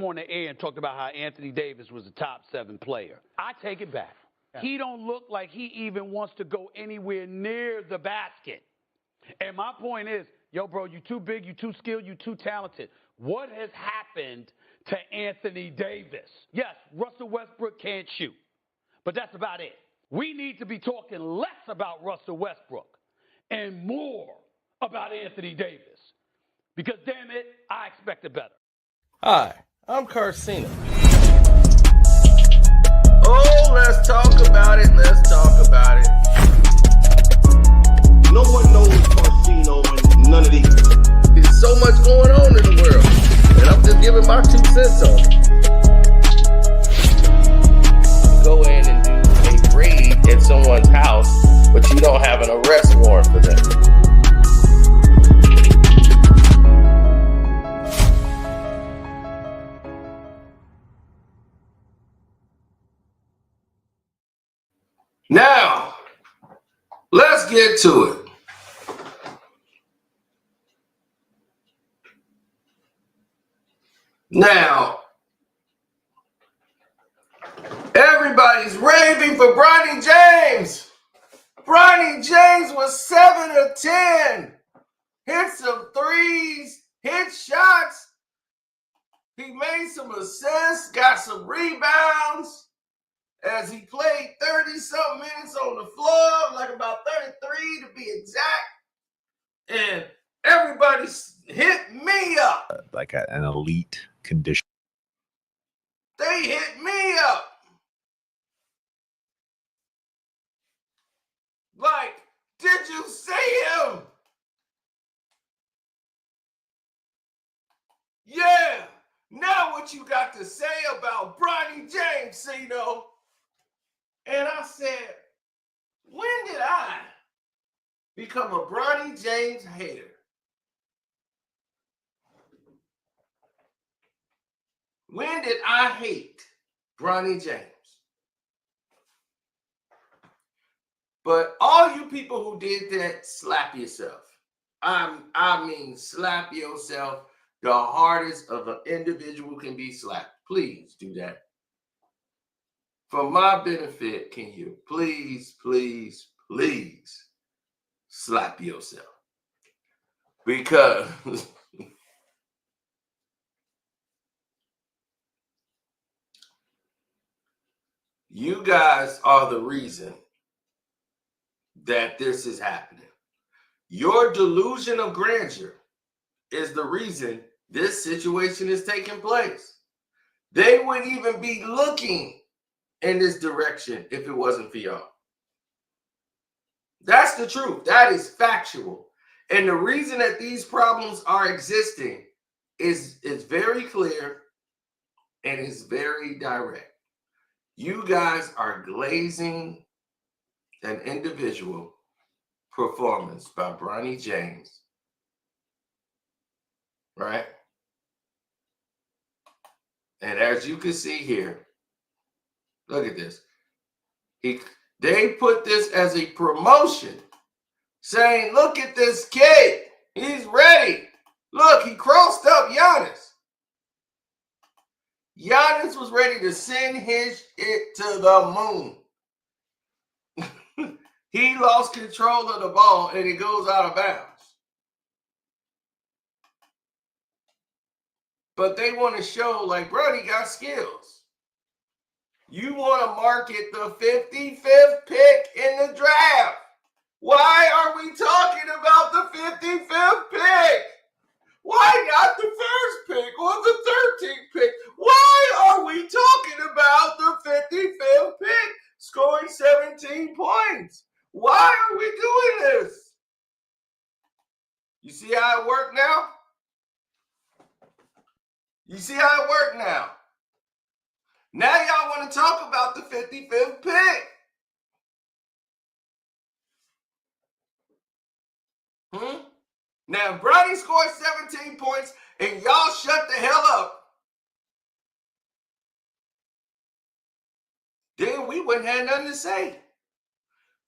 on the air and talked about how Anthony Davis was a top 7 player. I take it back. Yeah. He don't look like he even wants to go anywhere near the basket. And my point is, yo, bro, you too big, you too skilled, you too talented. What has happened to Anthony Davis? Yes, Russell Westbrook can't shoot, but that's about it. We need to be talking less about Russell Westbrook and more about Anthony Davis. Because, damn it, I expected better. Hi, I'm Karceno. Oh, let's talk about it. Let's talk about it. No one knows Karceno and none of these. There's so much going on in the world, and I'm just giving my 2 cents on it. Go in and do a raid at someone's house, but you don't have an arrest warrant for them. Now, let's get to it. Now, everybody's raving for Bronny James. Bronny James was 7 of 10. Hit some threes, hit shots. He made some assists, got some rebounds. As he played 30-something minutes on the floor, like about 33 to be exact. And everybody hit me up. Like an elite condition. They hit me up. Like, did you see him? Yeah. Now what you got to say about Bronny James, Cino? And I said, when did I become a Bronny James hater? When did I hate Bronny James? But all you people who did that, slap yourself. I mean, slap yourself. The hardest of an individual can be slapped. Please do that. For my benefit, can you please, please, please slap yourself? Because you guys are the reason that this is happening. Your delusion of grandeur is the reason this situation is taking place. They wouldn't even be looking in this direction if it wasn't for y'all. That's the truth. That is factual. And the reason that these problems are existing is very clear and is very direct. You guys are glazing an individual performance by Bronny James, right? And as you can see here, look at this. They put this as a promotion, saying, look at this kid. He's ready. Look, he crossed up Giannis. Giannis was ready to send his it to the moon. He lost control of the ball and it goes out of bounds. But they want to show like, bro, he got skills. You want to market the 55th pick in the draft. Why are we talking about the 55th pick? Why not the first pick or the 13th pick? Why are we talking about the 55th pick scoring 17 points? Why are we doing this? You see how it worked now? You see how it worked now? Now y'all want to talk about the 55th pick. Now, Bronny scored 17 points and y'all shut the hell up. Then we wouldn't have nothing to say.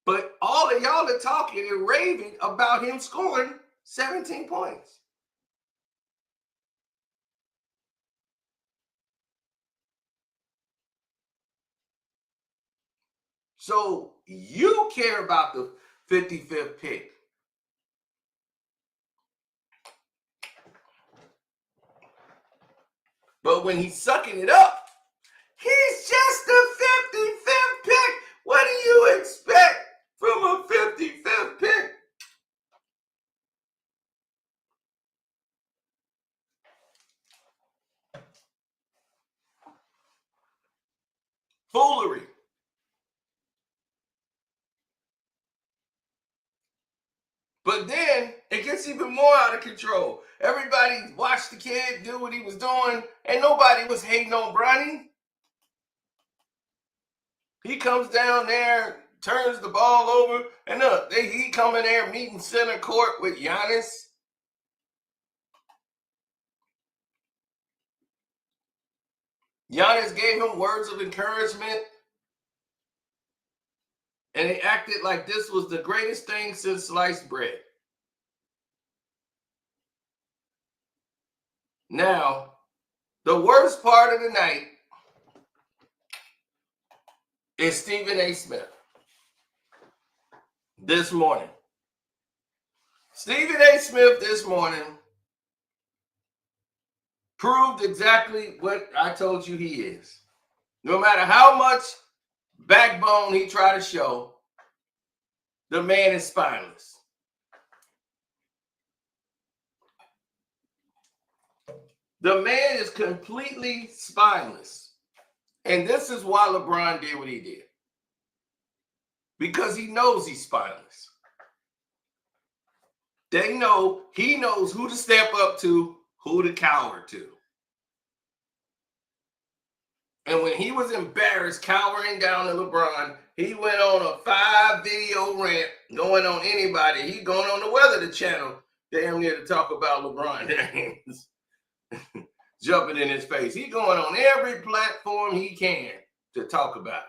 But all of y'all are talking and raving about him scoring 17 points. So you care about the 55th pick. But when he's sucking it up, he's just the 55th pick. What do you expect from a 55th pick? Foolery. But then it gets even more out of control. Everybody watched the kid do what he was doing, and nobody was hating on Bronny. He comes down there, turns the ball over, and look, he come in there meeting center court with Giannis. Giannis gave him words of encouragement, and he acted like this was the greatest thing since sliced bread. Now, the worst part of the night is Stephen A. Smith this morning. Stephen A. Smith this morning proved exactly what I told you he is. No matter how much backbone he tried to show, the man is spineless. The man is completely spineless. And this is why LeBron did what he did. Because he knows he's spineless. He knows who to step up to, who to cower to. And when he was embarrassed cowering down to LeBron, he went on a 5-video rant going on anybody. He going on the Weather Channel damn near to talk about LeBron James. Jumping in his face. He going on every platform he can to talk about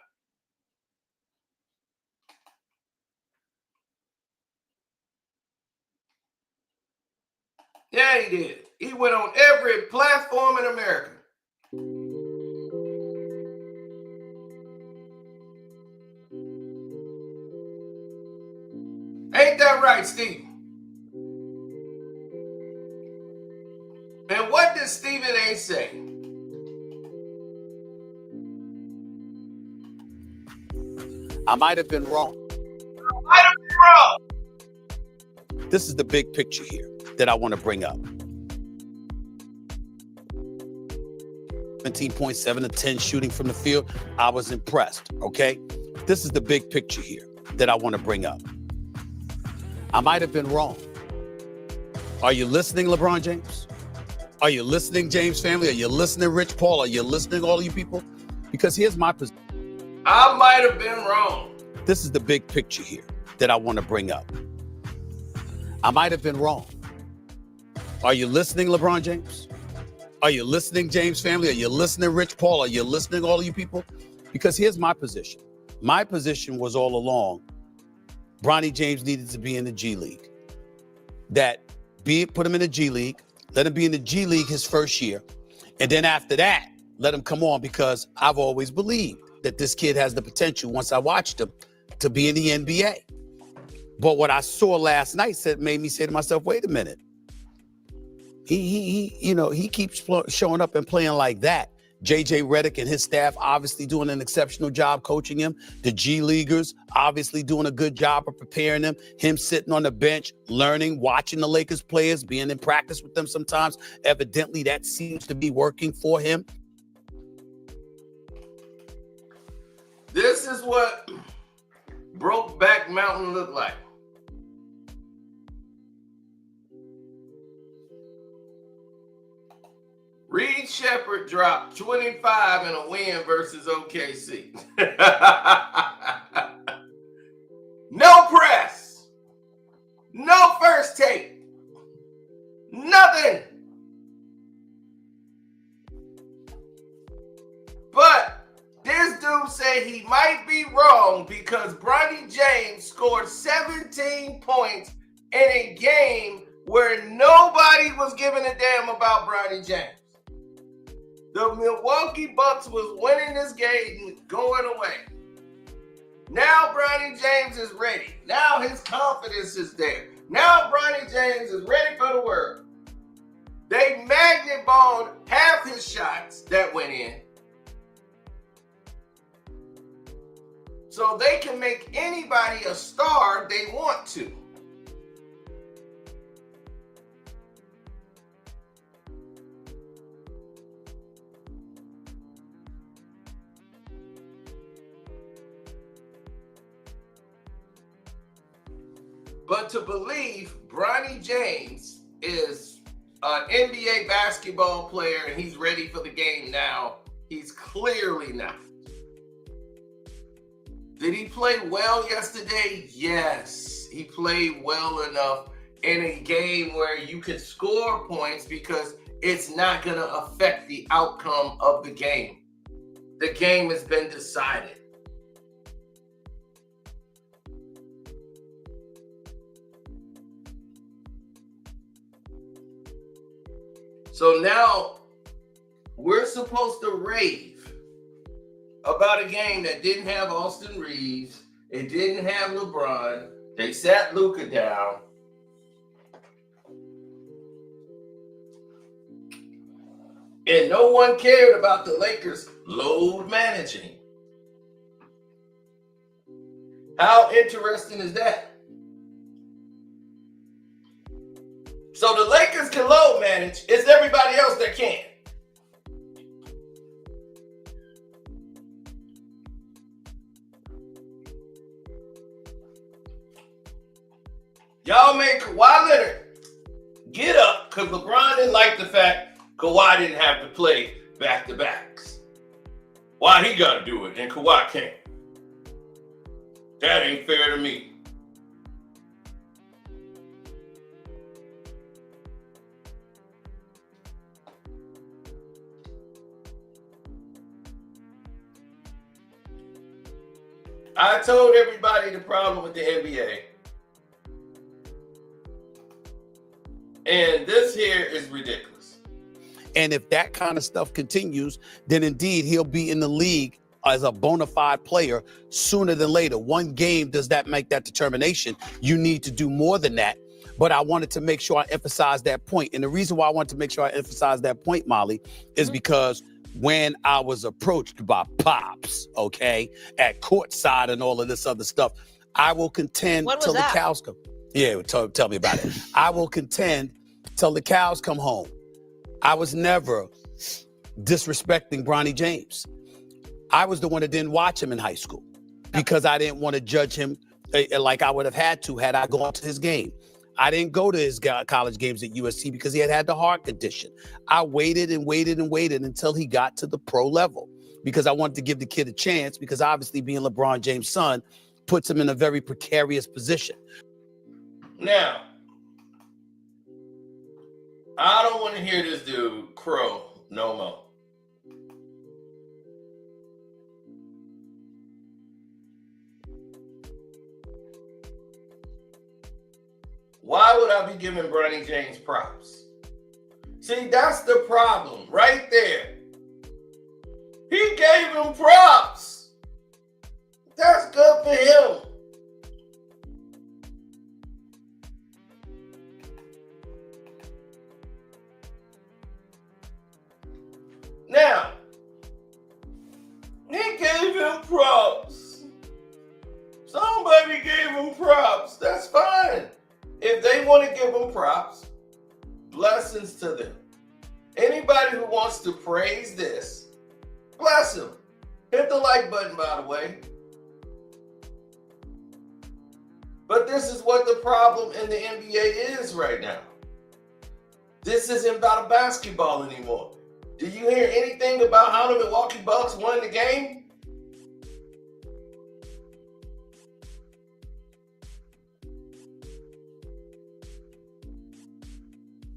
it. Yeah, he did. He went on every platform in America. Ain't that right, Steve? And what did Stephen A. say? I might have been wrong. This is the big picture here that I want to bring up. 17.7 to 10 shooting from the field. I was impressed, okay? This is the big picture here that I want to bring up. I might have been wrong. Are you listening, LeBron James? Are you listening, James family? Are you listening, Rich Paul? Are you listening, all you people? Because here's my position. I might have been wrong. This is the big picture here that I want to bring up. I might have been wrong. Are you listening, LeBron James? Are you listening, James family? Are you listening, Rich Paul? Are you listening, all you people? Because here's my position. My position was all along, Bronny James needed to be in the G League. Put him in the G League. Let him be in the G League his first year. And then after that, let him come on, because I've always believed that this kid has the potential, once I watched him, to be in the NBA. But what I saw last night made me say to myself, wait a minute. He keeps showing up and playing like that. JJ Redick and his staff obviously doing an exceptional job coaching him. The G Leaguers obviously doing a good job of preparing him. Him sitting on the bench, learning, watching the Lakers players, being in practice with them sometimes. Evidently, that seems to be working for him. This is what Brokeback Mountain looked like. Reed Shepherd dropped 25 in a win versus OKC. No press. No first take. Nothing. But this dude said he might be wrong because Bronny James scored 17 points in a game where nobody was giving a damn about Bronny James. The Milwaukee Bucks was winning this game and going away. Now Bronny James is ready. Now his confidence is there. Now Bronny James is ready for the world. They magnet balled half his shots that went in. So they can make anybody a star they want to. But to believe Bronny James is an NBA basketball player and he's ready for the game now, he's clearly not. Did he play well yesterday? Yes, he played well enough in a game where you could score points because it's not going to affect the outcome of the game. The game has been decided. So now we're supposed to rave about a game that didn't have Austin Reeves. It didn't have LeBron. They sat Luka down. And no one cared about the Lakers load managing. How interesting is that? So the Lakers can load manage. It's everybody else that can't. Y'all made Kawhi Leonard get up because LeBron didn't like the fact Kawhi didn't have to play back-to-backs. Why he got to do it and Kawhi can't? That ain't fair to me. I told everybody the problem with the NBA. And this here is ridiculous. And if that kind of stuff continues, then indeed he'll be in the league as a bona fide player sooner than later. One game does that make that determination. You need to do more than that. But I wanted to make sure I emphasize that point. And the reason why I wanted to make sure I emphasize that point, Molly, is because when I was approached by Pops, okay, at courtside and all of this other stuff, I will contend till the cows come. Yeah, tell me about it. I will contend till the cows come home. I was never disrespecting Bronny James. I was the one that didn't watch him in high school because I didn't want to judge him like I would have had I gone to his game. I didn't go to his college games at USC because he had the heart condition. I waited and waited and waited until he got to the pro level because I wanted to give the kid a chance because obviously being LeBron James' son puts him in a very precarious position. Now, I don't want to hear this dude crow no more. Why would I be giving Bronny James props? See, that's the problem right there. He gave him props. That's good for him. Now, he gave him props. Somebody gave him props. That's fine. If they want to give him props, blessings to them. Anybody who wants to praise this, bless him. Hit the like button, by the way. But this is what the problem in the NBA is right now. This isn't about basketball anymore. Do you hear anything about how the Milwaukee Bucks won the game?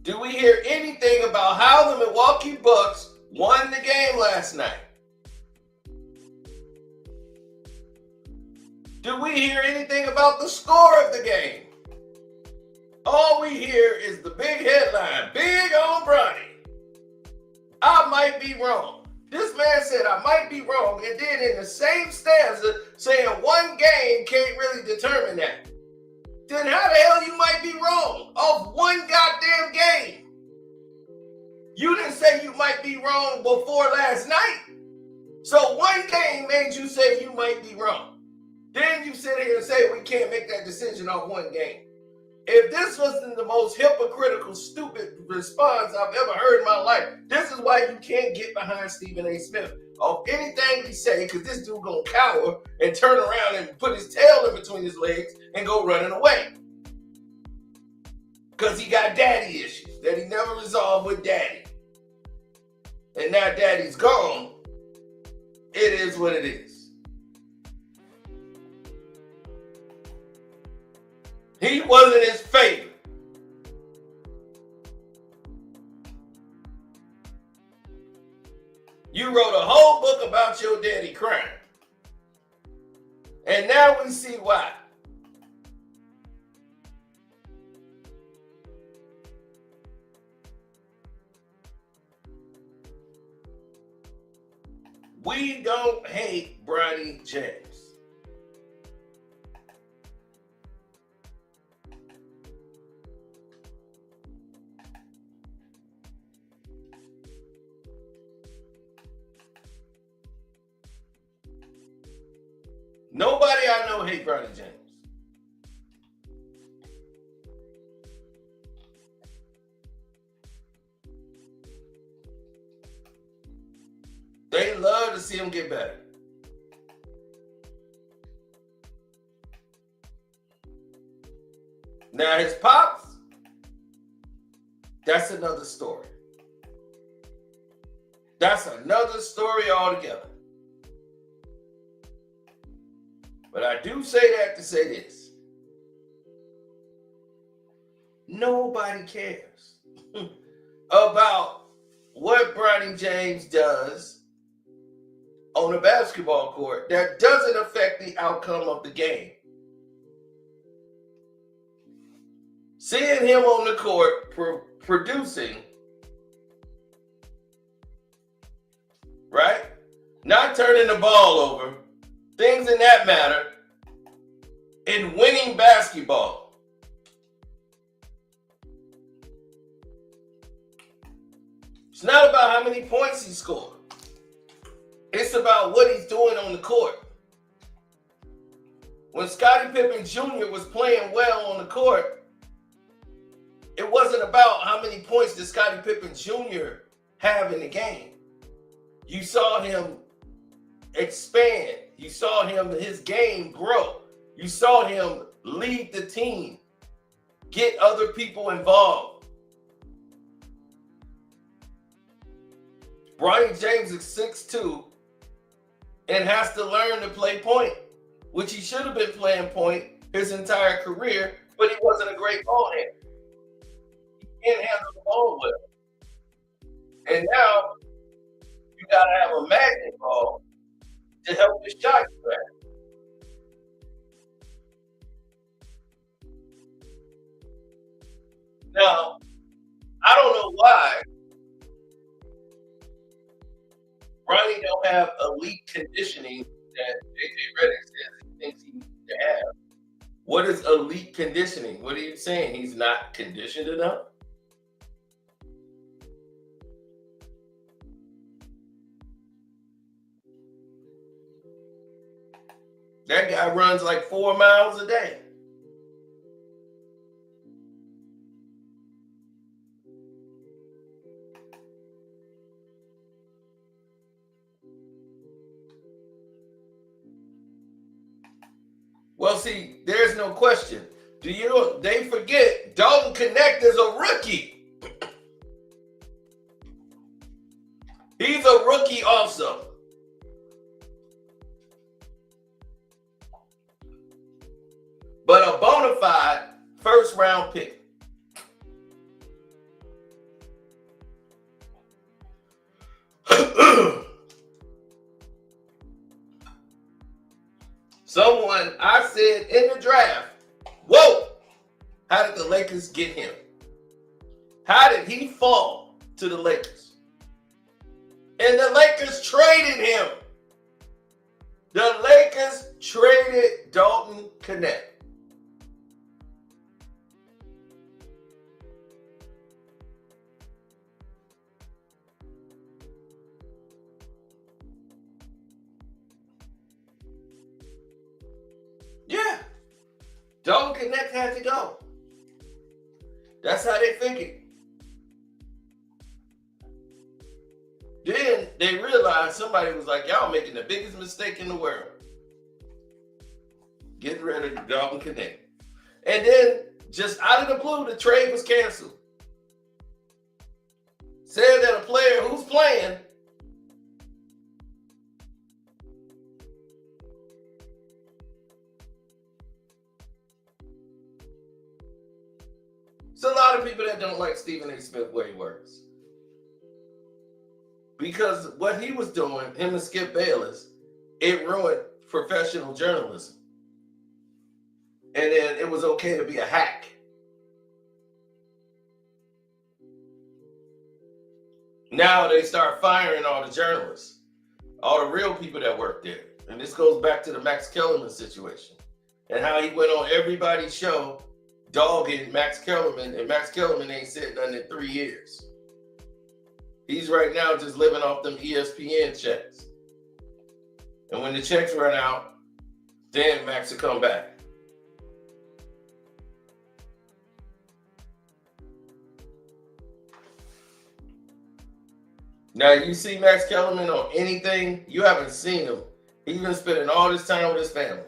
Do we hear anything about how the Milwaukee Bucks won the game last night? Do we hear anything about the score of the game? All we hear is the big headline, big on Bronny. I might be wrong. This man said said, I might be wrong, and then in the same stanza saying one game can't really determine that, then how the hell you might be wrong off one goddamn game? You didn't say you might be wrong before last night. So one game made you say you might be wrong. Then you sit here and say we can't make that decision off one game. If this wasn't the most hypocritical, stupid response I've ever heard in my life, this is why you can't get behind Stephen A. Smith off anything he say, because this dude gonna cower and turn around and put his tail in between his legs and go running away. Because he got daddy issues that he never resolved with daddy. And now daddy's gone. It is what it is. He wasn't his favorite. You wrote a whole book about your daddy crying. And now we see why. We don't hate Bronny James. Nobody I know hate Bronny James. They love to see him get better. Now his pops, that's another story. That's another story altogether. But I do say that to say this. Nobody cares about what Bronny James does on a basketball court that doesn't affect the outcome of the game. Seeing him on the court producing, right? Not turning the ball over, things in that matter, and winning basketball. It's not about how many points he scored. It's about what he's doing on the court. When Scottie Pippen Jr. was playing well on the court, it wasn't about how many points did Scottie Pippen Jr. have in the game. You saw him expand. You saw his game grow. You saw him lead the team, get other people involved. Bronny James is 6'2" and has to learn to play point, which he should have been playing point his entire career, but he wasn't a great ball handler. He can't handle the ball well. And now you got to have a magnet ball to help the shot grab. Now, I don't know why Bronny don't have elite conditioning that JJ Redick says he thinks he needs to have. What is elite conditioning? What are you saying? He's not conditioned enough? That guy runs like 4 miles a day. Well, see, there's no question. They forget Dalton Connect is a rookie. He's a rookie also. But a bona fide first round pick. Someone, I said in the draft, whoa, how did the Lakers get him? How did he fall to the Lakers? And the Lakers traded him. The Lakers traded Dalton Knecht. Yeah. Dalton Knecht had to go. That's how they figured. Then they realized somebody was like, y'all making the biggest mistake in the world. Get rid of Dalton Knecht. And then, just out of the blue, the trade was canceled. Said that a player who's playing there's a lot of people that don't like Stephen A. Smith where he works. Because what he was doing, him and Skip Bayless, it ruined professional journalism. And then it was okay to be a hack. Now they start firing all the journalists, all the real people that work there. And this goes back to the Max Kellerman situation and how he went on everybody's show dogging Max Kellerman, and Max Kellerman ain't said nothing in 3 years. He's right now just living off them ESPN checks. And when the checks run out, then Max will come back. Now, you see Max Kellerman on anything, you haven't seen him. He's been spending all this time with his family.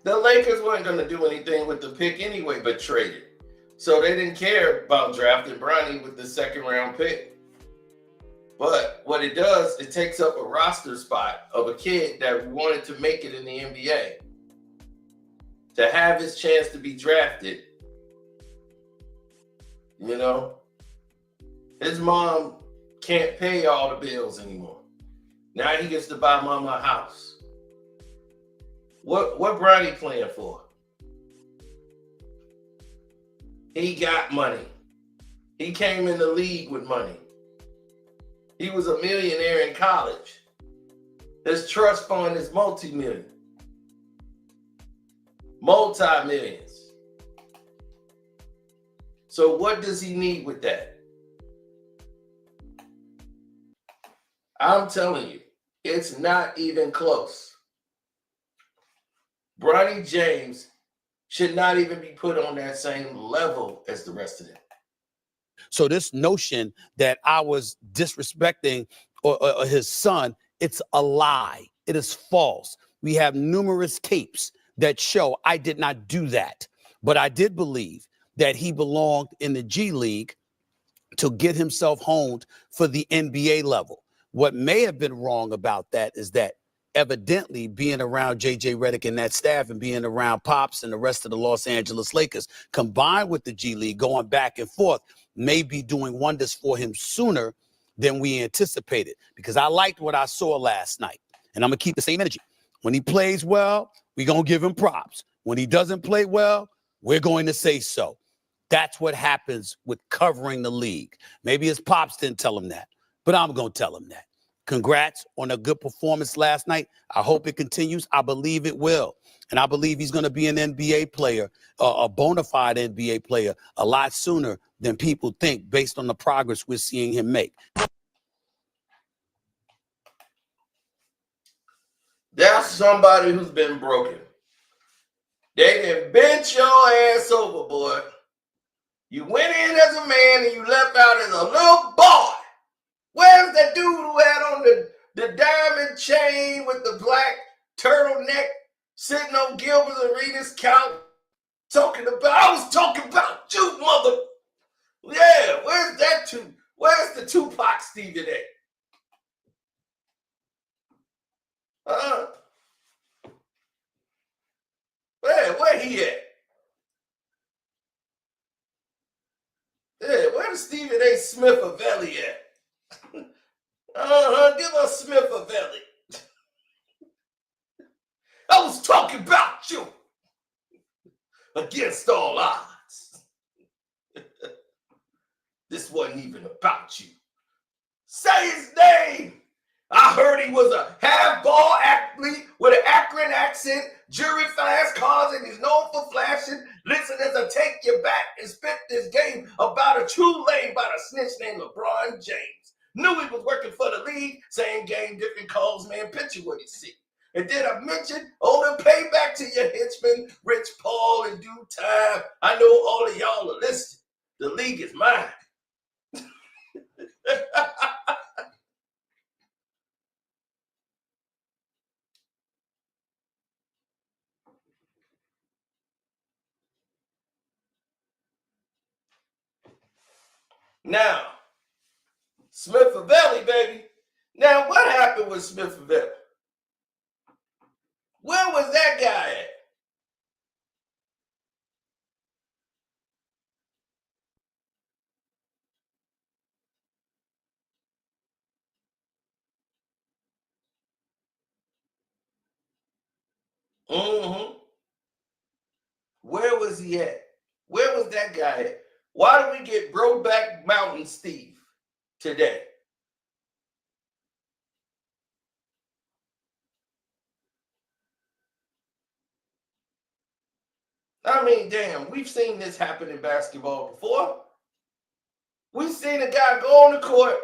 The Lakers weren't going to do anything with the pick anyway, but trade it. So they didn't care about drafting Bronny with the second round pick. But what it does, it takes up a roster spot of a kid that wanted to make it in the NBA. To have his chance to be drafted, you know, his mom can't pay all the bills anymore. Now he gets to buy mama a house. What Bronny playing for? He got money. He came in the league with money. He was a millionaire in college. His trust fund is multi-million. Multi-millions. So what does he need with that? I'm telling you, it's not even close. Bronny James should not even be put on that same level as the rest of them. So this notion that I was disrespecting or his son, it's a lie. It is false. We have numerous tapes that show I did not do that. But I did believe that he belonged in the G League to get himself honed for the NBA level. What may have been wrong about that is that evidently being around J.J. Redick and that staff and being around Pops and the rest of the Los Angeles Lakers, combined with the G League going back and forth, may be doing wonders for him sooner than we anticipated. Because I liked what I saw last night. And I'm going to keep the same energy. When he plays well, we're going to give him props. When he doesn't play well, we're going to say so. That's what happens with covering the league. Maybe his pops didn't tell him that, but I'm going to tell him that. Congrats on a good performance last night. I hope it continues. I believe it will. And I believe he's going to be an NBA player, a bona fide NBA player, a lot sooner than people think based on the progress we're seeing him make. That's somebody who's been broken. They done bent your ass over, boy. You went in as a man and you left out as a little boy. Where's that dude who had on the diamond chain with the black turtleneck sitting on Gilbert Arenas' couch I was talking about you, mother. Yeah, where's that where's the Tupac Stephen A? Where he at? Yeah, where's Stephen A. Smith-Avelli at? Give us Smith-Avelli. I was talking about you against all odds. wasn't even about you. Say his name. I heard he was a half-ball athlete with an Akron accent, jury fast cars, and he's known for flashing. Listeners will take you back and spit this game about a true lame by a snitch named Bronny James. Knew he was working for the league, same game, different calls, man, picture what he see. And then I mentioned, the payback to your henchman, Rich Paul, in due time. I know all of y'all are listening. The league is mine. Now, Smith-Favelli, baby. Now, what happened with Smith-Favelli? Where was that guy at? Where was he at? Where was that guy at? Why do we get Brokeback Mountain Steve today? I mean, damn, we've seen this happen in basketball before. We've seen a guy go on the court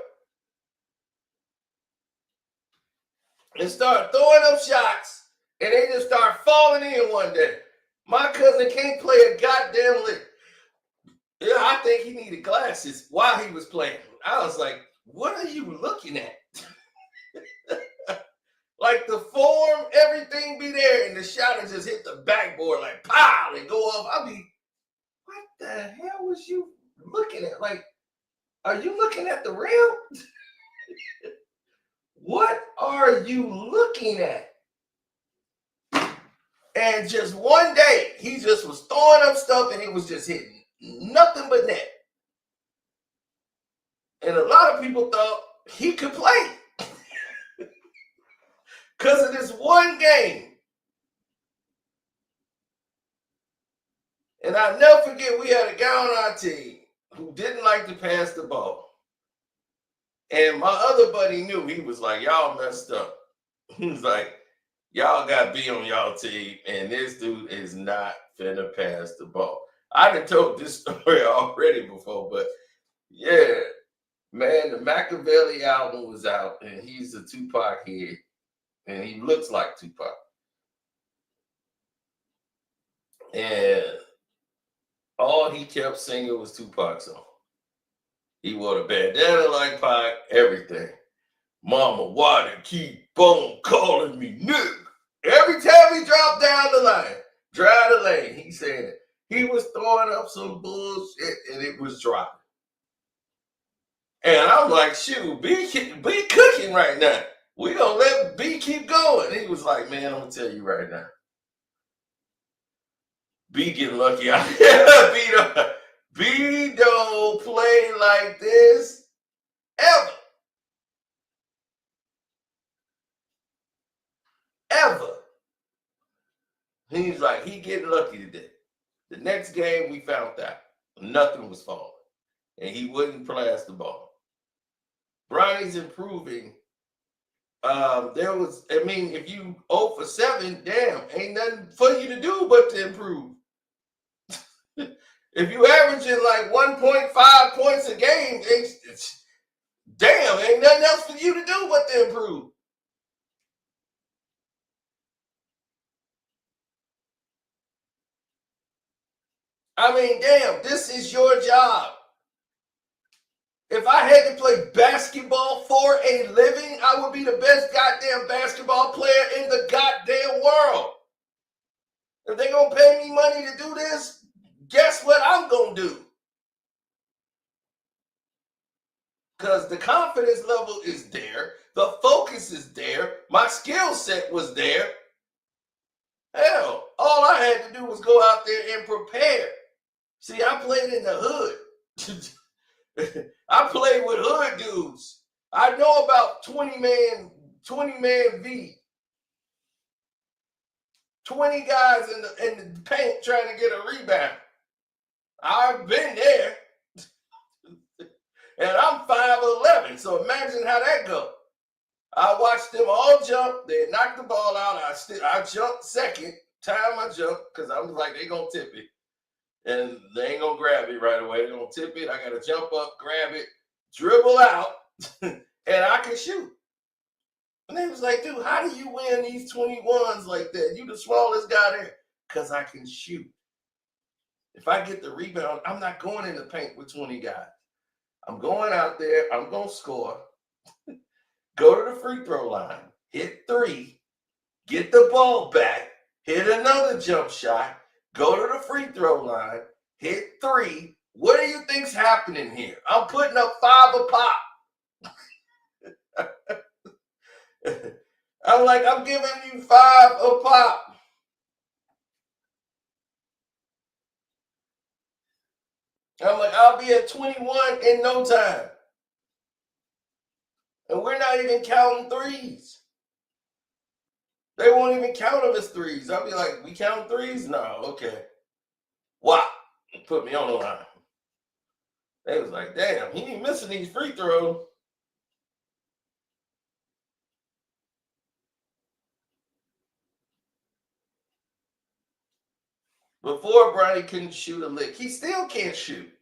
and start throwing up shots, and they just start falling in one day. My cousin can't play a goddamn lick. Yeah, I think he needed glasses while he was playing. I was like, what are you looking at? Like the form, everything be there, and the shot just hit the backboard like pow and go off. I'll be, what the hell was you looking at? Like, are you looking at the rim? What are you looking at? And just one day, he just was throwing up stuff and he was just hitting nothing but net. And a lot of people thought he could play because of this one game. And I'll never forget, we had a guy on our team who didn't like to pass the ball. And my other buddy knew. He was like, y'all messed up. He was like, y'all got B on y'all team, and this dude is not finna pass the ball. I done told this story already before, but yeah, man, the Machiavelli album was out, and he's a Tupac head, and he looks like Tupac. And all he kept singing was Tupac's song. He wore a bandana like Pac, everything. Mama, why they keep on calling me nigga? Every time he dropped down the line, drive the lane, he said it. He was throwing up some bullshit and it was dropping. And I'm like, shoot, B cooking right now. We gonna let B keep going. He was like, man, I'm gonna tell you right now. B getting lucky out here. B don't play like this ever. Ever. He's like, he getting lucky today. The next game we found out nothing was falling. And he wouldn't pass the ball. Bronny's improving. If you 0 for 7, damn, ain't nothing for you to do but to improve. If you averaging like 1.5 points a game, damn, ain't nothing else for you to do but to improve. I mean, damn, this is your job. If I had to play basketball for a living, I would be the best goddamn basketball player in the goddamn world. If they're going to pay me money to do this, guess what I'm going to do? Because the confidence level is there. The focus is there. My skill set was there. Hell, all I had to do was go out there and prepare. See, I played in the hood. I played with hood dudes. I know about 20 man V. 20 guys in the paint trying to get a rebound. I've been there. And I'm 5'11", so imagine how that go. I watched them all jump. They knocked the ball out. I jumped second time I jumped because I was like, they're going to tip it. And they ain't going to grab it right away. They're going to tip it. I got to jump up, grab it, dribble out, and I can shoot. And they was like, dude, how do you win these 21s like that? You the smallest guy there. Because I can shoot. If I get the rebound, I'm not going in the paint with 20 guys. I'm going out there. I'm going to score. Go to the free throw line. Hit 3. Get the ball back. Hit another jump shot. Go to the free throw line. Hit 3. What do you think's happening here? I'm putting up 5 a pop. I'm like, I'm giving you 5 a pop. I'm like, I'll be at 21 in no time. And we're not even counting threes. They won't even count them as threes. I'll be like, we count threes? No, okay. Wow. Put me on the line. They was like, damn, he ain't missing these free throws. Before, Bronny couldn't shoot a lick. He still can't shoot.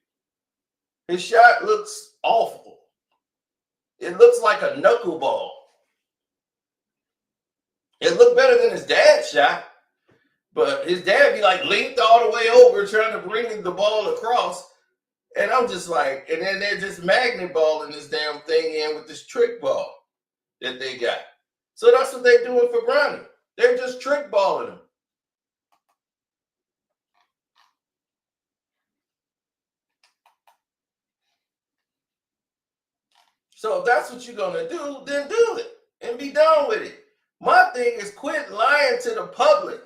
His shot looks awful. It looks like a knuckleball. It looked better than his dad's shot. But his dad be like linked all the way over trying to bring the ball across. And I'm just like, and then they're just magnet balling this damn thing in with this trick ball that they got. So that's what they're doing for Bronny. They're just trick balling him. So if that's what you're going to do, then do it and be done with it. My thing is quit lying to the public.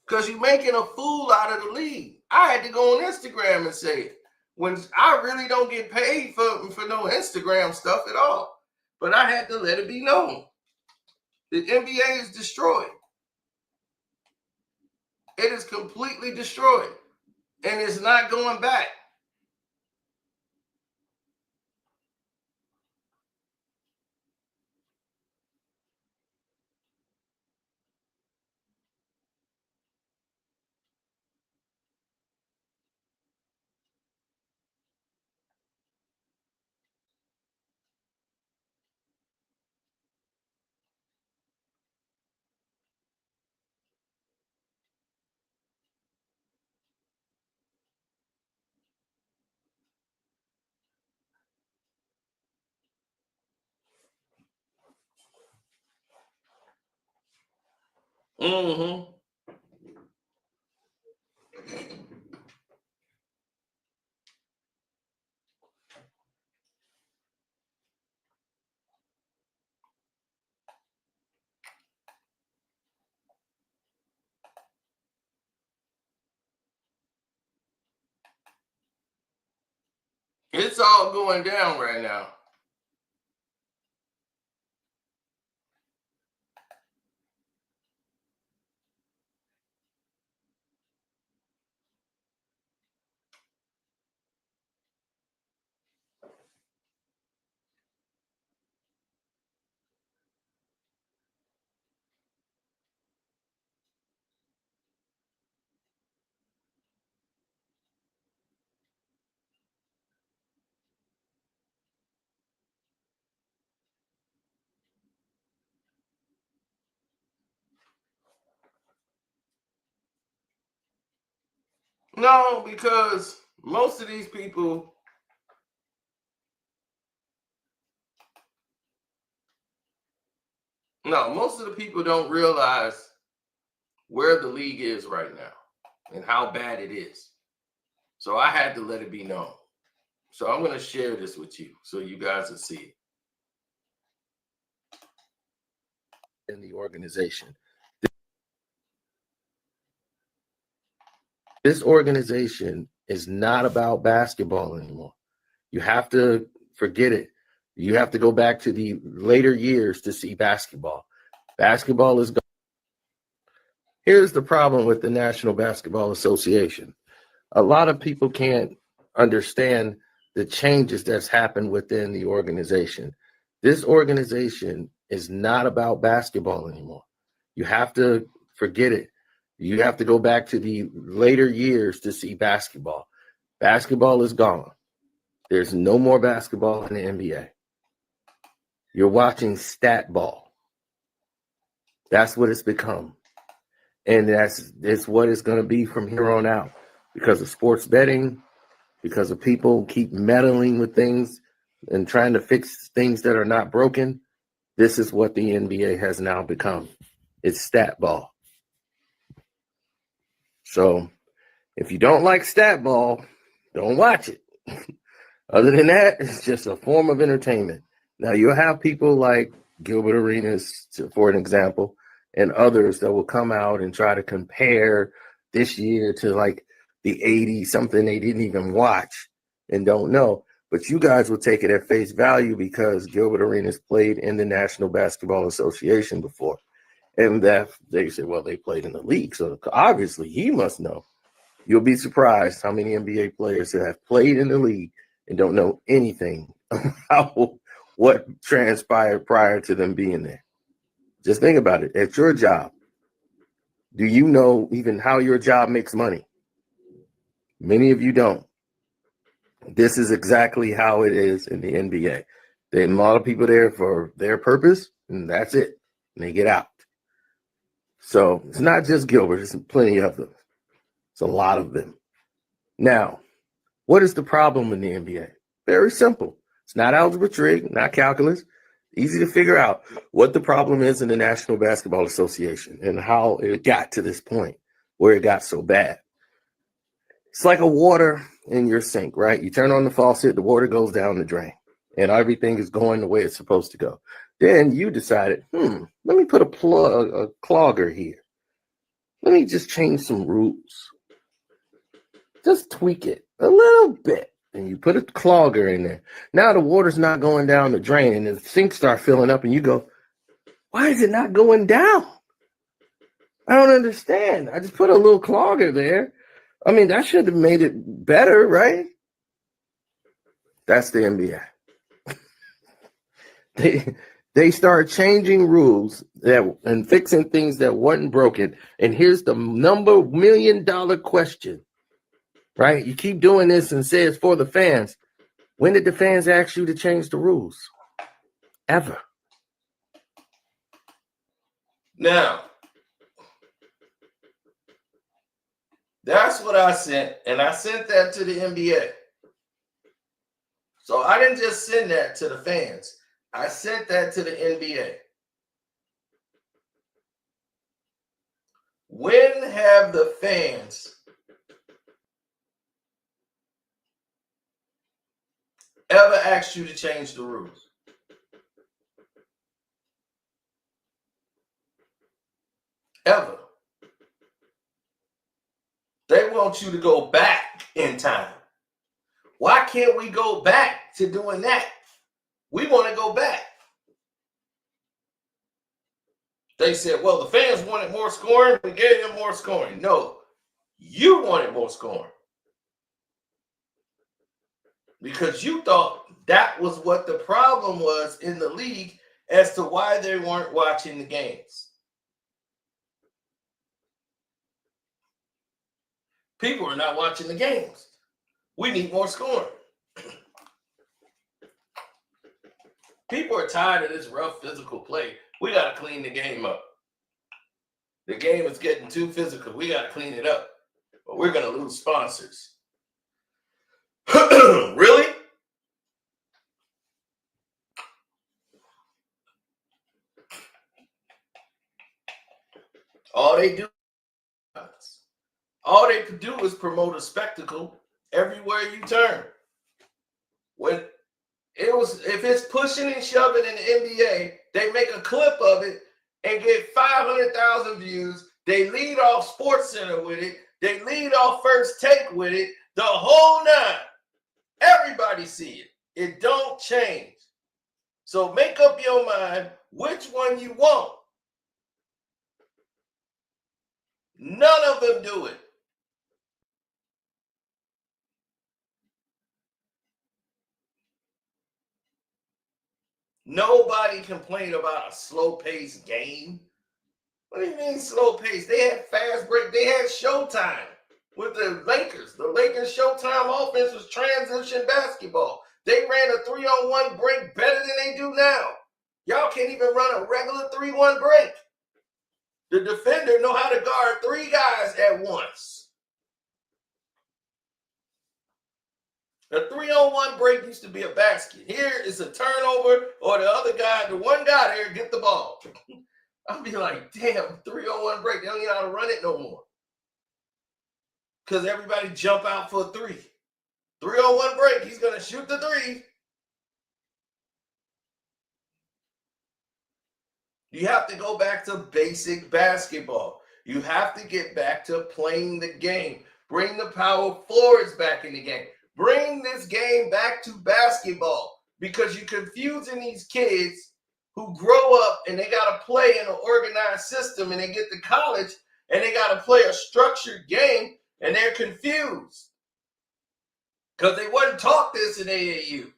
Because you're making a fool out of the league. I had to go on Instagram and say it. When I really don't get paid for no Instagram stuff at all. But I had to let it be known. The NBA is destroyed. It is completely destroyed. And it's not going back. Mm-hmm. It's all going down right now. No, because most of these people, most of the people don't realize where the league is right now and how bad it is. So I had to let it be known. So I'm going to share this with you so you guys will see it. In the organization. This organization is not about basketball anymore. You have to forget it. You have to go back to the later years to see basketball. Basketball is gone. Here's the problem with the National Basketball Association. A lot of people can't understand the changes that's happened within the organization. This organization is not about basketball anymore. You have to forget it. You have to go back to the later years to see basketball. Basketball is gone. There's no more basketball in the NBA. You're watching stat ball. That's what it's become. And that's what it's going to be from here on out, because of sports betting, because of people keep meddling with things and trying to fix things that are not broken. This is what the NBA has now become. It's stat ball. So if you don't like stat ball, don't watch it. Other than that, it's just a form of entertainment. Now, you'll have people like Gilbert Arenas, for an example, and others that will come out and try to compare this year to like the 80s, something they didn't even watch and don't know. But you guys will take it at face value because Gilbert Arenas played in the National Basketball Association before. And that they said, well, they played in the league, so obviously he must know. You'll be surprised how many NBA players that have played in the league and don't know anything about what transpired prior to them being there. Just think about it. At your job, do you know even how your job makes money? Many of you don't. This is exactly how it is in the NBA. There are a lot of people there for their purpose, and that's it. And they get out. So it's not just Gilbert. There's plenty of them. It's a lot of them. Now, what is the problem in the NBA? Very simple. It's not algebra trig, not calculus. Easy to figure out what the problem is in the National Basketball Association and how it got to this point where it got so bad. It's like a water in your sink, right? You turn on the faucet, the water goes down the drain, and everything is going the way it's supposed to go. Then you decided, let me put a clogger here. Let me just change some rules. Just tweak it a little bit. And you put a clogger in there. Now the water's not going down the drain, and the sink starts filling up, and you go, why is it not going down? I don't understand. I just put a little clogger there. I mean, that should have made it better, right? That's the NBA. They start changing rules and fixing things that weren't broken. And here's the $1 million question, right? You keep doing this and say it's for the fans. When did the fans ask you to change the rules? Ever. Now, that's what I sent, and I sent that to the NBA. So I didn't just send that to the fans. I sent that to the NBA. When have the fans ever asked you to change the rules? Ever. They want you to go back in time. Why can't we go back to doing that? We want to go back. They said, well, the fans wanted more scoring. We gave them more scoring. No, you wanted more scoring. Because you thought that was what the problem was in the league as to why they weren't watching the games. People are not watching the games. We need more scoring. People are tired of this rough physical play. We got to clean the game up. The game is getting too physical. We got to clean it up. But we're going to lose sponsors. Really? All they could do is promote a spectacle everywhere you turn. If it's pushing and shoving in the NBA, they make a clip of it and get 500,000 views. They lead off SportsCenter with it. They lead off First Take with it. The whole nine. Everybody see it. It don't change. So make up your mind which one you want. None of them do it. Nobody complained about a slow-paced game. What do you mean slow-paced? They had fast break. They had showtime with the Lakers. The Lakers' showtime offense was transition basketball. They ran a 3-on-1 break better than they do now. Y'all can't even run a regular 3-1 break. The defender know how to guard 3 guys at once. A 3-on-1 break used to be a basket. Here is a turnover, or the other guy, the one guy there, get the ball. I'll be like, damn, 3-on-1 break. They don't even know how to run it no more. Because everybody jump out for a 3. 3-on-1 break. He's going to shoot the 3. You have to go back to basic basketball. You have to get back to playing the game. Bring the power forwards back in the game. Bring this game back to basketball, because you're confusing these kids who grow up and they got to play in an organized system, and they get to college and they got to play a structured game, and they're confused because they wasn't taught this in AAU.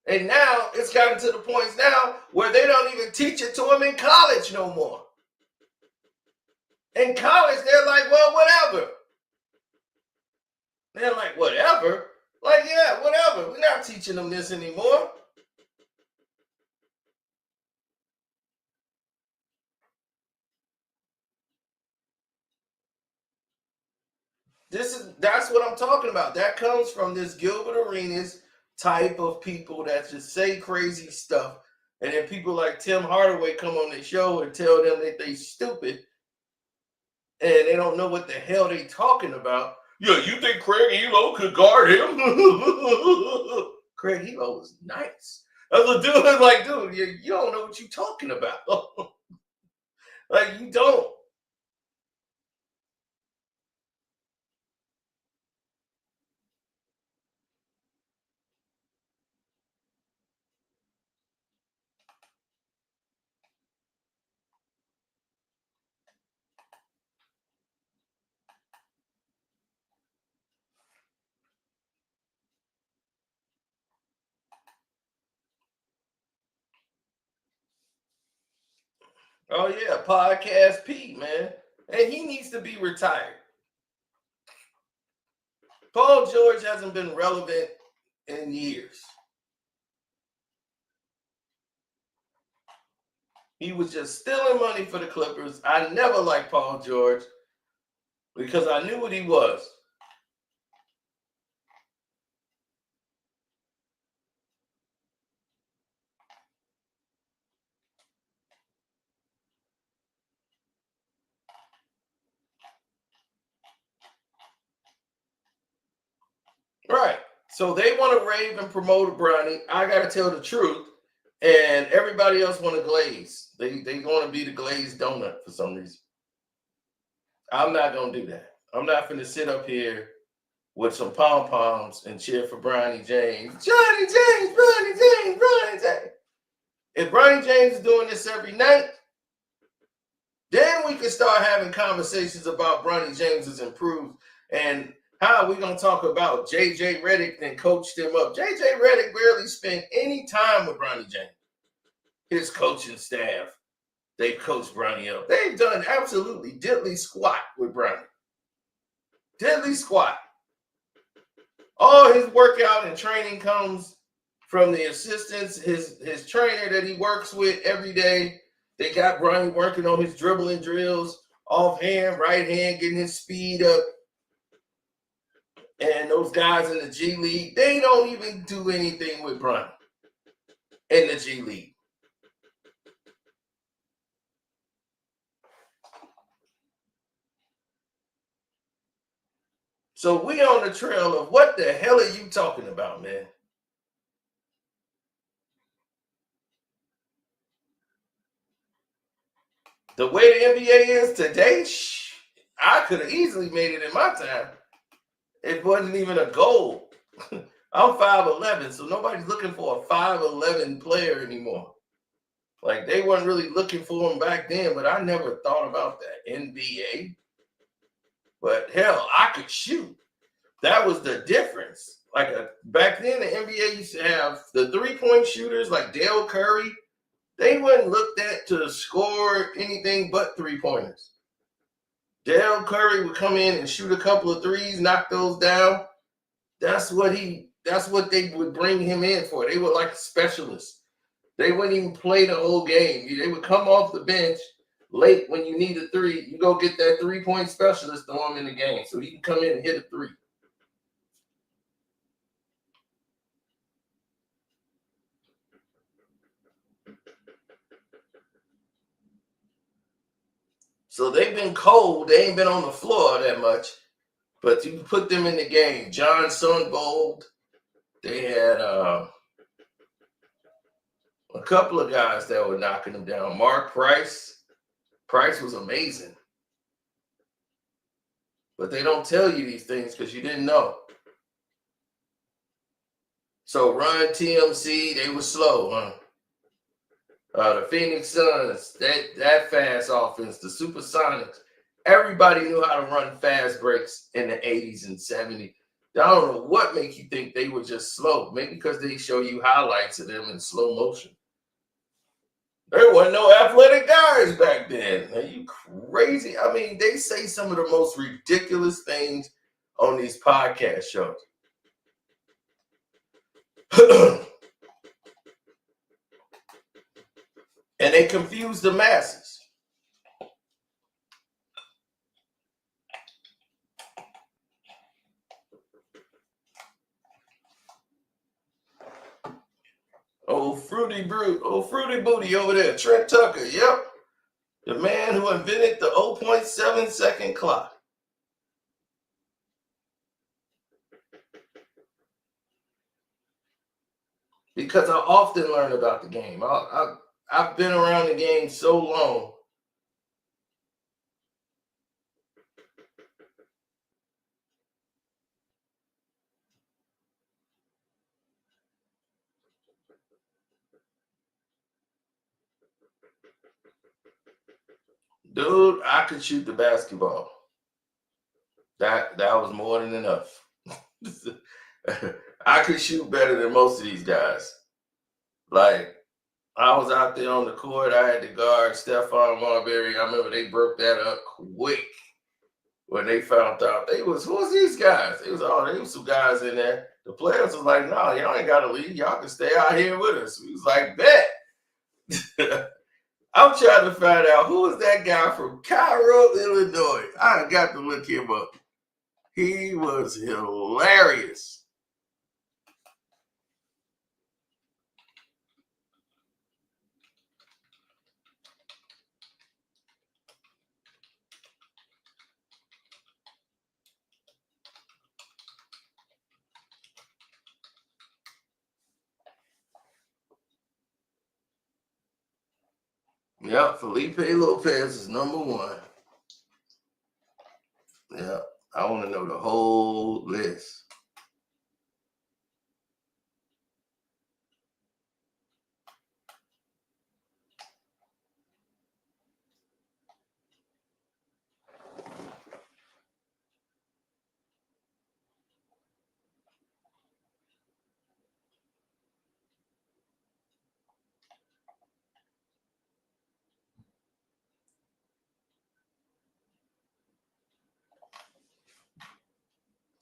And now it's gotten to the points now where they don't even teach it to them in college no more. In college, they're like, well, whatever. They're like, whatever? Like, yeah, whatever. We're not teaching them this anymore. That's what I'm talking about. That comes from this Gilbert Arenas type of people that just say crazy stuff. And then people like Tim Hardaway come on the show and tell them that they stupid and they don't know what the hell they talking about. Yeah, you think Craig Elo could guard him? Craig Elo was nice. That's a dude like, dude, you don't know what you're talking about. Like, you don't. Oh, yeah, Podcast Pete, man. And he needs to be retired. Paul George hasn't been relevant in years. He was just stealing money for the Clippers. I never liked Paul George because I knew what he was. Right. So they want to rave and promote Bronny. I got to tell the truth. And everybody else want to glaze. They want to be the glazed donut for some reason. I'm not going to do that. I'm not going to sit up here with some pom-poms and cheer for Bronny James. Johnny James, Bronny James, Bronny James. If Bronny James is doing this every night, then we can start having conversations about Bronny James's improved and how are we going to talk about J.J. Redick and coached him up. J.J. Redick barely spent any time with Bronny James. His coaching staff, they've coached Bronny up. They've done absolutely diddly squat with Bronny. Diddly squat. All his workout and training comes from the assistants, his trainer that he works with every day. They got Bronny working on his dribbling drills, offhand, right hand, getting his speed up. And those guys in the G League, they don't even do anything with Bronny in the G League. So we on the trail of what the hell are you talking about, man? The way the NBA is today, I could have easily made it in my time. It wasn't even a goal. I'm 5'11", so nobody's looking for a 5'11" player anymore. Like, they weren't really looking for him back then, but I never thought about that. NBA. But hell, I could shoot. That was the difference. back then the NBA used to have the 3-point shooters like Dale Curry. They wasn't looked at to score anything but 3-pointers. Dale Curry would come in and shoot a couple of threes, knock those down. That's what they would bring him in for. They were like specialists. They wouldn't even play the whole game. They would come off the bench late when you need a three. You go get that 3-point specialist, throw him in the game so he can come in and hit a three. So they've been cold. They ain't been on the floor that much. But you put them in the game. John Sundvold. They had a couple of guys that were knocking them down. Mark Price. Price was amazing. But they don't tell you these things because you didn't know. So Run TMC, they were slow, huh? The Phoenix Suns, that fast offense, the Supersonics, everybody knew how to run fast breaks in the 80s and 70s. I don't know what makes you think they were just slow. Maybe because they show you highlights of them in slow motion. There wasn't no athletic guys back then. Are you crazy? I mean, they say some of the most ridiculous things on these podcast shows. And they confuse the masses. Old Fruity Booty over there, Trent Tucker, yep. The man who invented the 0.7 second clock. Because I often learn about the game. I've been around the game so long. Dude, I could shoot the basketball. That was more than enough. I could shoot better than most of these guys. Like, I was out there on the court. I had to guard Stephon Marbury. I remember they broke that up quick when they found out who's these guys? There was some guys in there. The players was like, no, y'all ain't got to leave. Y'all can stay out here with us. We was like, bet. I'm trying to find out who is that guy from Cairo, Illinois. I got to look him up. He was hilarious. Yeah, Felipe Lopez is number one. Yeah, I want to know the whole list.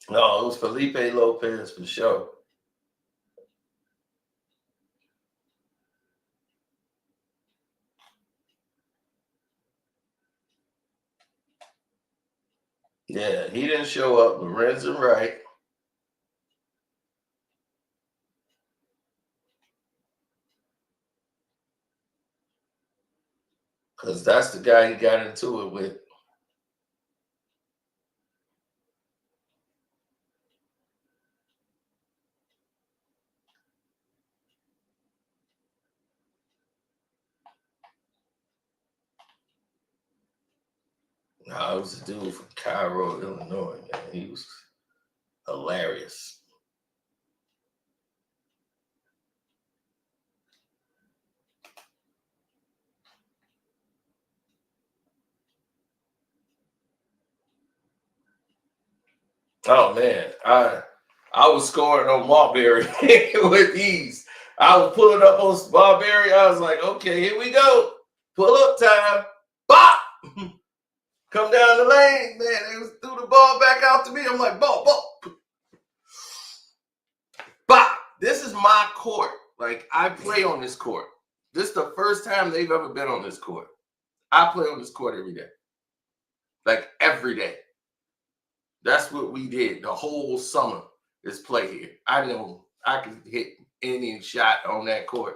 No, it was Felipe Lopez for sure. Yeah, he didn't show up. Lorenzen Wright. Because that's the guy he got into it with. No, it was a dude from Cairo, Illinois, man. He was hilarious. Oh man, I was scoring on Marbury with ease. I was pulling up on Marbury. I was like, okay, here we go. Pull up time. Bop! Come down the lane, man. They threw the ball back out to me. I'm like, ball. Bop! This is my court. Like, I play on this court. This is the first time they've ever been on this court. I play on this court every day. Like, every day. That's what we did the whole summer is play here. I know I could hit any shot on that court.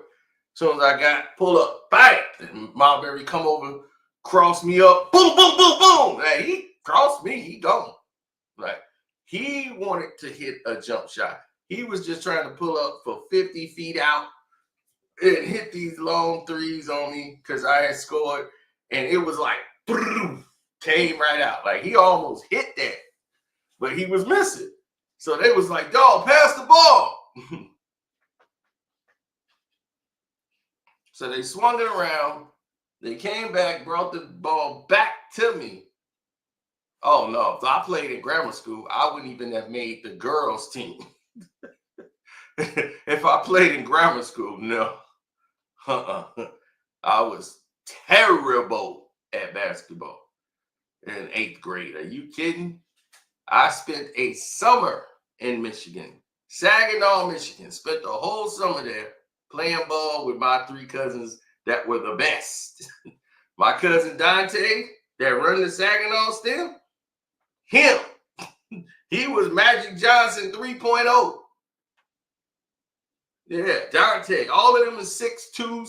As soon as I got pull up, bang, and Marbury come over, cross me up, boom, boom, boom, boom. Like, he crossed me, he gone. Like, he wanted to hit a jump shot. He was just trying to pull up for 50 feet out and hit these long threes on me because I had scored. And it was like, boom, came right out. Like, he almost hit that, but he was missing. So they was like, dog, pass the ball. So they swung it around. They came back, brought the ball back to me. Oh, no. If I played in grammar school, I wouldn't even have made the girls' team. If I played in grammar school, no. I was terrible at basketball in 8th grade. Are you kidding? I spent a summer in Michigan, Saginaw, Michigan. Spent the whole summer there playing ball with my 3 cousins that were the best. My cousin Dante, that run the Saginaw still, him. He was Magic Johnson 3.0. Yeah, Dante. All of them is 6'2",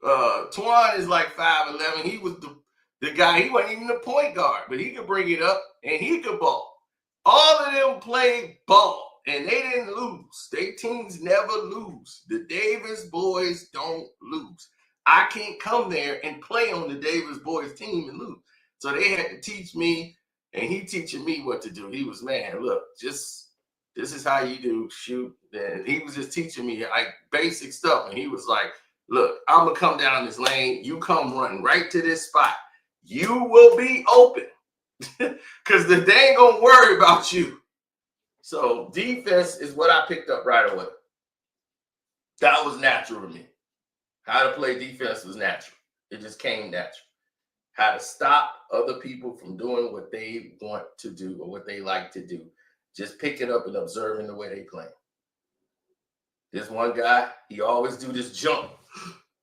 6'5". Twan is like 5'11". He was the guy. He wasn't even the point guard, but he could bring it up and he could ball. All of them played ball, and they didn't lose. Their teams never lose. The Davis boys don't lose. I can't come there and play on the Davis boys team and lose. So they had to teach me, and he teaching me what to do. He was, man, look, this is how you do shoot. And he was just teaching me like basic stuff. And he was like, look, I'm going to come down this lane. You come running right to this spot. You will be open because they ain't going to worry about you. So defense is what I picked up right away. That was natural to me. How to play defense was natural. It just came natural. How to stop other people from doing what they want to do or what they like to do. Just pick it up and observing the way they play. This one guy, he always do this jump.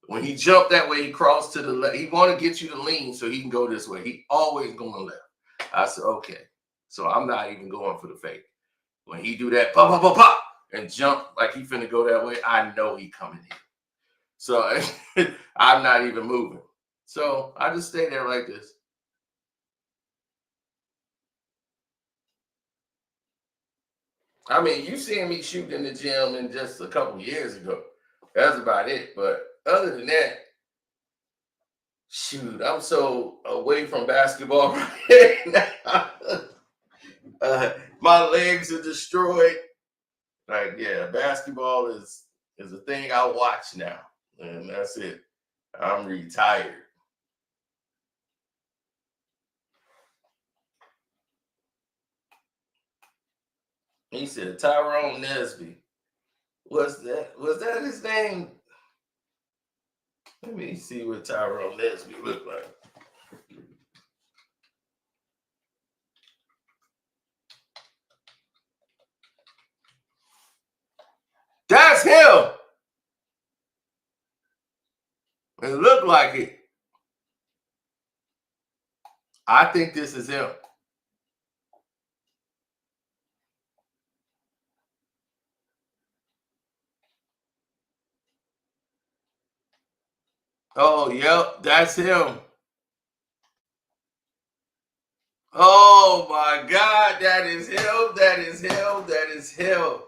When he jumped that way, he crossed to the left. He want to get you to lean so he can go this way. He always going left. I said, okay. So I'm not even going for the fake. When he do that, pop, pop, pop, pop, and jump like he finna go that way, I know he coming in. So I'm not even moving. So I just stay there like this. I mean, you seen me shoot in the gym in just a couple years ago. That's about it. But other than that, shoot, I'm so away from basketball right now. My legs are destroyed. Like, yeah, basketball is a thing I watch now. And that's it. I'm retired. He said Tyrone Nesby. Was that his name? Let me see what Tyrone Nesby looked like. That's him. It looked like it. I think this is him. Oh, yep, that's him. Oh my God, that is him. That is him. That is him.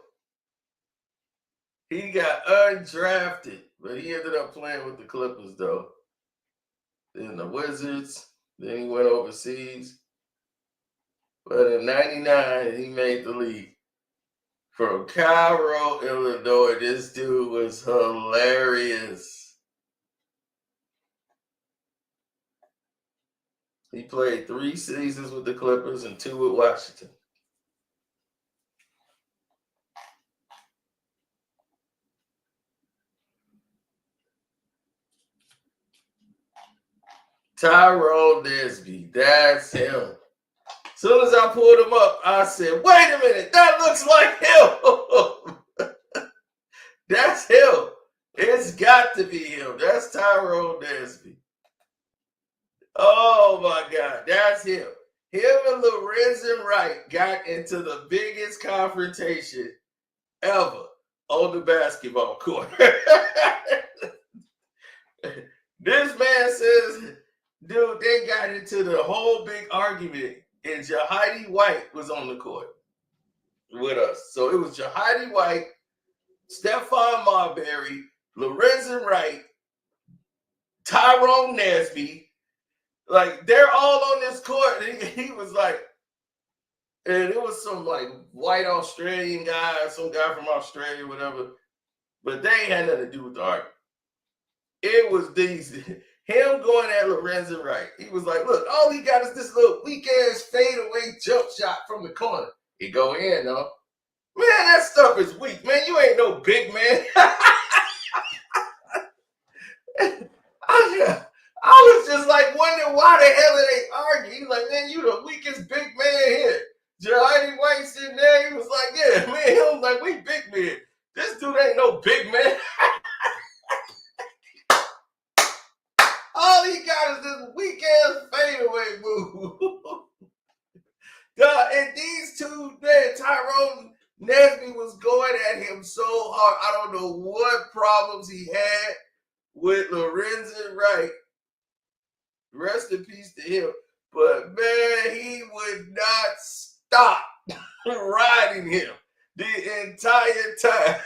He got undrafted, but he ended up playing with the Clippers, though. Then the Wizards. Then he went overseas. But in '99, he made the league. From Cairo, Illinois. This dude was hilarious. He played 3 seasons with the Clippers and 2 with Washington. Tyrone Nesby, that's him. As soon as I pulled him up, I said, wait a minute, that looks like him. That's him. It's got to be him. That's Tyrone Nesby. Oh my God, that's him. Him and Lorenzen Wright got into the biggest confrontation ever on the basketball court. This man says, dude, they got into the whole big argument, and Jahidi White was on the court with us. So it was Jahidi White, Stephon Marbury, Lorenzen Wright, Tyrone Nesby. Like, they're all on this court. And he was like, and it was some like white Australian guy, some guy from Australia, whatever. But they ain't had nothing to do with the argument. It was him going at Lorenzen Wright. He was like, look, all he got is this little weak-ass fadeaway jump shot from the corner. He go in, though. Man, that stuff is weak, man. You ain't no big man. I was just like wondering why the hell are they arguing. He's like, man, you the weakest big man here. Jahidi White sitting there, he was like, yeah, man. He was like, we big men. This dude ain't no big man. All he got is this weak-ass fadeaway move. And these two, man, Tyrone Nesby was going at him so hard. I don't know what problems he had with Lorenzen Wright. Rest in peace to him. But, man, he would not stop riding him the entire time.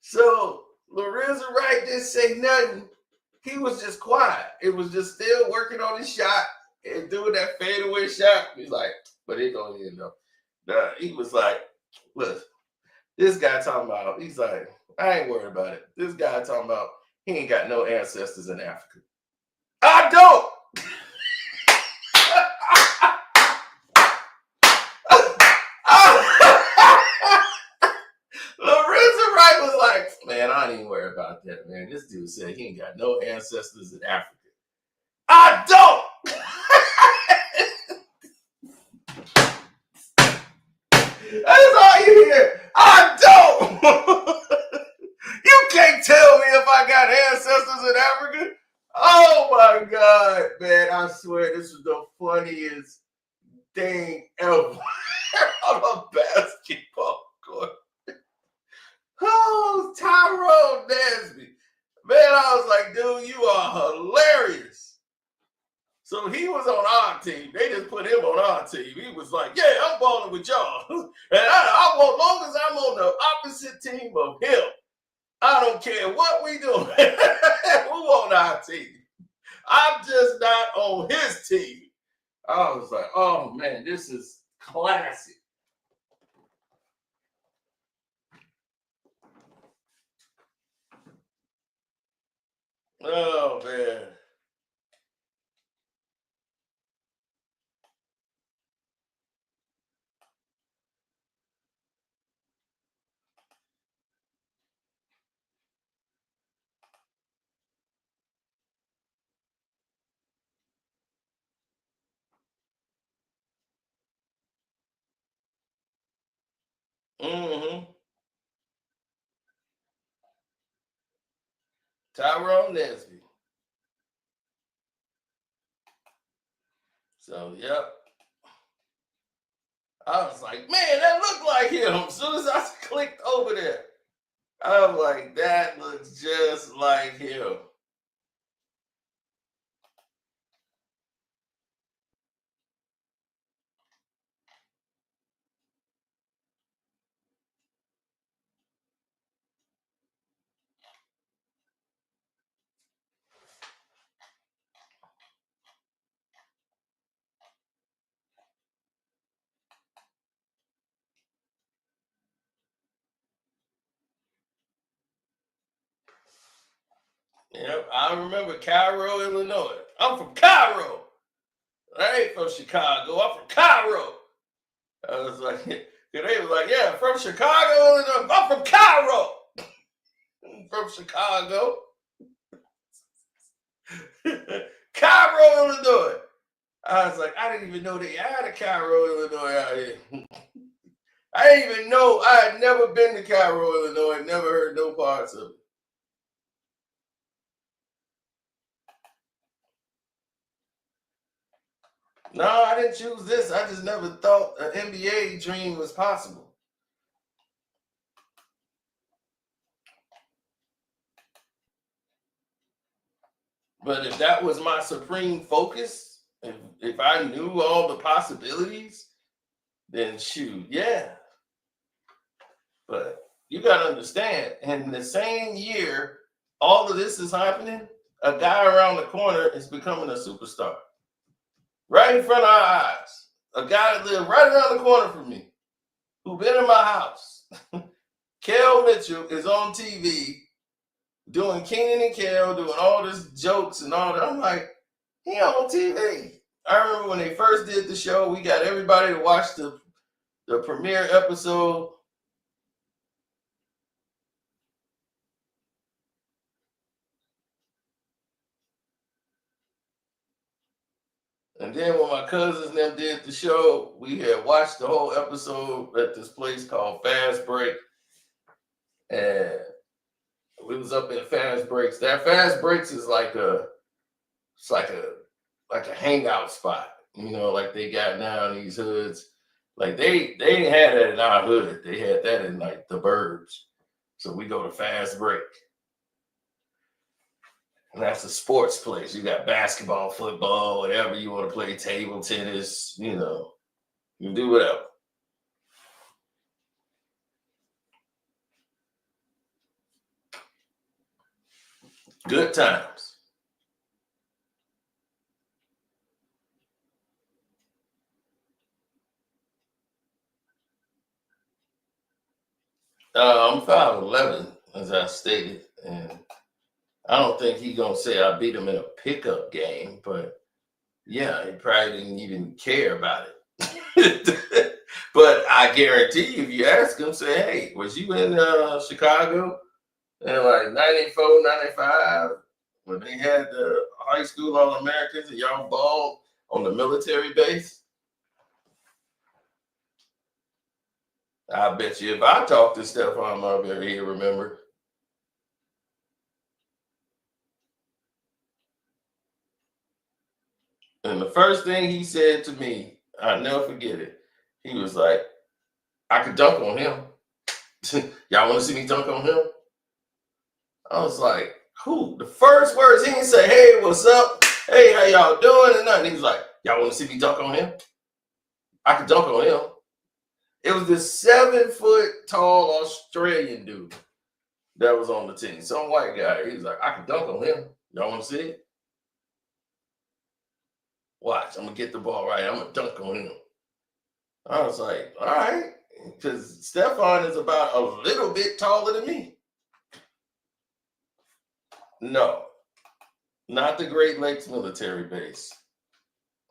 So, Lorenzen Wright didn't say nothing. He was just quiet. It was just still working on his shot and doing that fadeaway shot. He's like, but it don't end though. He was like, look, this guy talking about, he's like, I ain't worried about it. This guy talking about he ain't got no ancestors in Africa. I don't. Lorenzen Wright was like, man, I ain't even worried about that, man. This dude said he ain't got no ancestors in Africa. I don't. That's all you hear. I don't. You can't tell me if I got ancestors in Africa. Oh my God, man. I swear this was the funniest thing ever on a basketball court. Oh, Tyrone Nesby. Man, I was like, dude, you are hilarious. So he was on our team. They just put him on our team. He was like, yeah, I'm balling with y'all. And I want, long as I'm on the opposite team of him, I don't care what we do. Who on our team? I'm just not on his team. I was like, oh, man, this is classic. Oh, man. Mm-hmm. Tyrone Nesby. So, yep. I was like, man, that looked like him. As soon as I clicked over there, I was like, that looks just like him. Yep, I remember Cairo, Illinois. I'm from Cairo. I ain't from Chicago. I'm from Cairo. I was like, they was like, yeah, from Chicago, Illinois. I'm from Cairo. I'm from Chicago. Cairo, Illinois. I was like, I didn't even know they had a Cairo, Illinois out here. I didn't even know. I had never been to Cairo, Illinois. Never heard no parts of it. No, I didn't choose this. I just never thought an NBA dream was possible. But if that was my supreme focus, if I knew all the possibilities, then shoot, yeah. But you got to understand, in the same year, all of this is happening, a guy around the corner is becoming a superstar. Right in front of our eyes. A guy that lived right around the corner from me, who been in my house. Kel Mitchell is on TV doing Keenan and Kel, doing all this jokes and all that. I'm like, he on TV. I remember when they first did the show, we got everybody to watch the premiere episode. And then when my cousins and them did the show, we had watched the whole episode at this place called Fast Break. And we was up in Fast Breaks. That Fast Breaks is like a hangout spot, you know, like they got now in these hoods. Like they ain't had that in our hood. They had that in like the burbs. So we go to Fast Break. And that's a sports place. You got basketball, football, whatever you want to play, table tennis, you know, you can do whatever. Good times. I'm 5'11", as I stated, and I don't think he's gonna say I beat him in a pickup game, but yeah, he probably didn't even care about it. But I guarantee you, if you ask him, say, hey, was you in Chicago in like 94, 95, when they had the high school All-Americans and y'all balled on the military base? I bet you if I talk to Stephon Marbury, he'll remember. And the first thing he said to me, I'll never forget it. He was like, I could dunk on him. Y'all want to see me dunk on him? I was like, who? The first words, he didn't say, hey, what's up? Hey, how y'all doing? And nothing. He was like, y'all want to see me dunk on him? I could dunk on him. It was this 7-foot tall Australian dude that was on the team. Some white guy. He was like, I could dunk on him. Y'all want to see it? Watch, I'm going to get the ball right. I'm going to dunk on him. I was like, all right. Because Stephon is about a little bit taller than me. No, not the Great Lakes Military Base.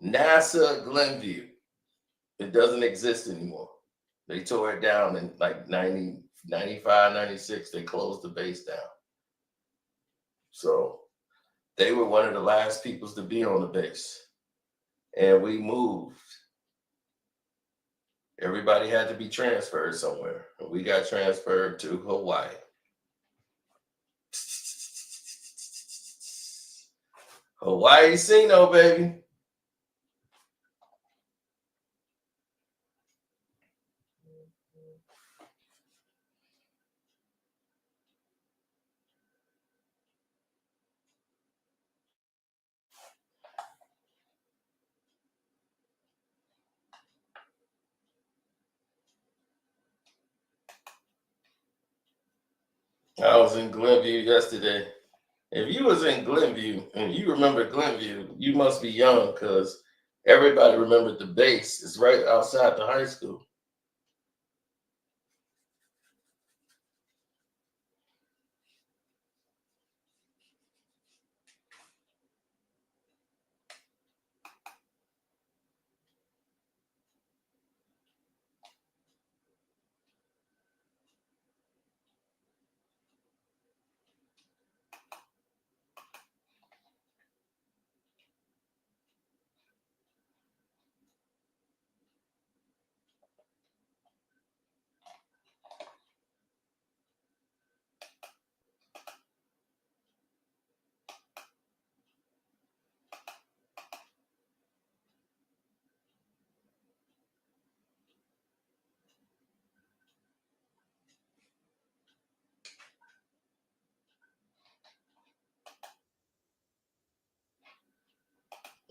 NASA Glenview. It doesn't exist anymore. They tore it down in like 90, 95, 96. They closed the base down. So they were one of the last peoples to be on the base. And we moved. Everybody had to be transferred somewhere. And we got transferred to Hawaii. Hawaii-cino, baby. I was in Glenview yesterday. If you was in Glenview and you remember Glenview, you must be young because everybody remembered the base. It's right outside the high school.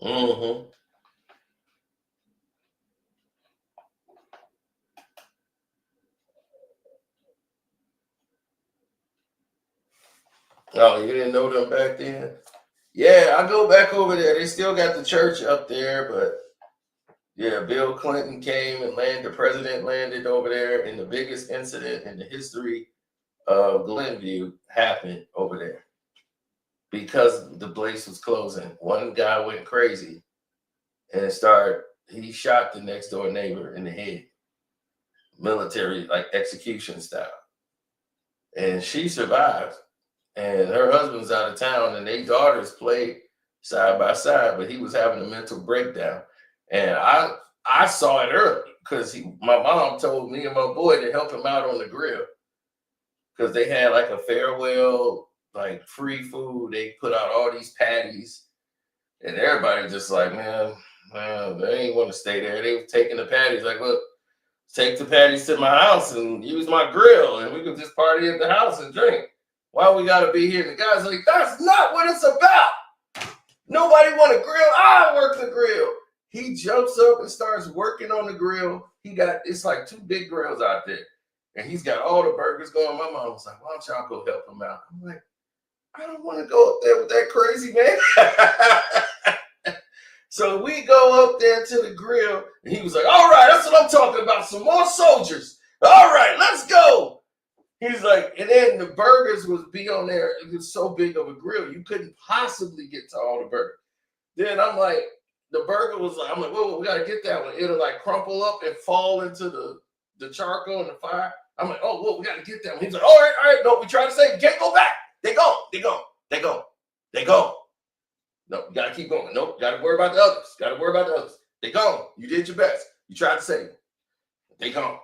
Mm-hmm. Oh, you didn't know them back then? Yeah, I go back over there. They still got the church up there, but yeah, Bill Clinton came and landed. The president landed over there, and the biggest incident in the history of Glenview happened over there because the place was closing. One guy went crazy and he shot the next door neighbor in the head, military, like execution style. And she survived. And her husband's out of town, and their daughters played side by side, but he was having a mental breakdown. And I saw it early because my mom told me and my boy to help him out on the grill because they had like a farewell, like free food. They put out all these patties, and everybody just like, man, they ain't want to stay there. They were taking the patties, like, look, take the patties to my house and use my grill, and we could just party at the house and drink. Why we gotta be here? And the guy's like, that's not what it's about. Nobody want to grill. I work the grill. He jumps up and starts working on the grill. It's like 2 big grills out there. And he's got all the burgers going. My mom was like, why don't y'all go help him out? I'm like, I don't want to go up there with that crazy man. So we go up there to the grill. And he was like, all right, that's what I'm talking about. Some more soldiers. All right, let's go. He's like, and then the burgers would be on there. It was so big of a grill, you couldn't possibly get to all the burgers. Then I'm like, the burger was like, I'm like, whoa, we got to get that one. It'll like crumple up and fall into the charcoal and the fire. I'm like, oh, whoa, we got to get that one. He's like, all right. No, we try to say, can't go back. They go. No, you got to keep going. Nope, got to worry about the others. They gone. You did your best. You tried to save them. They gone.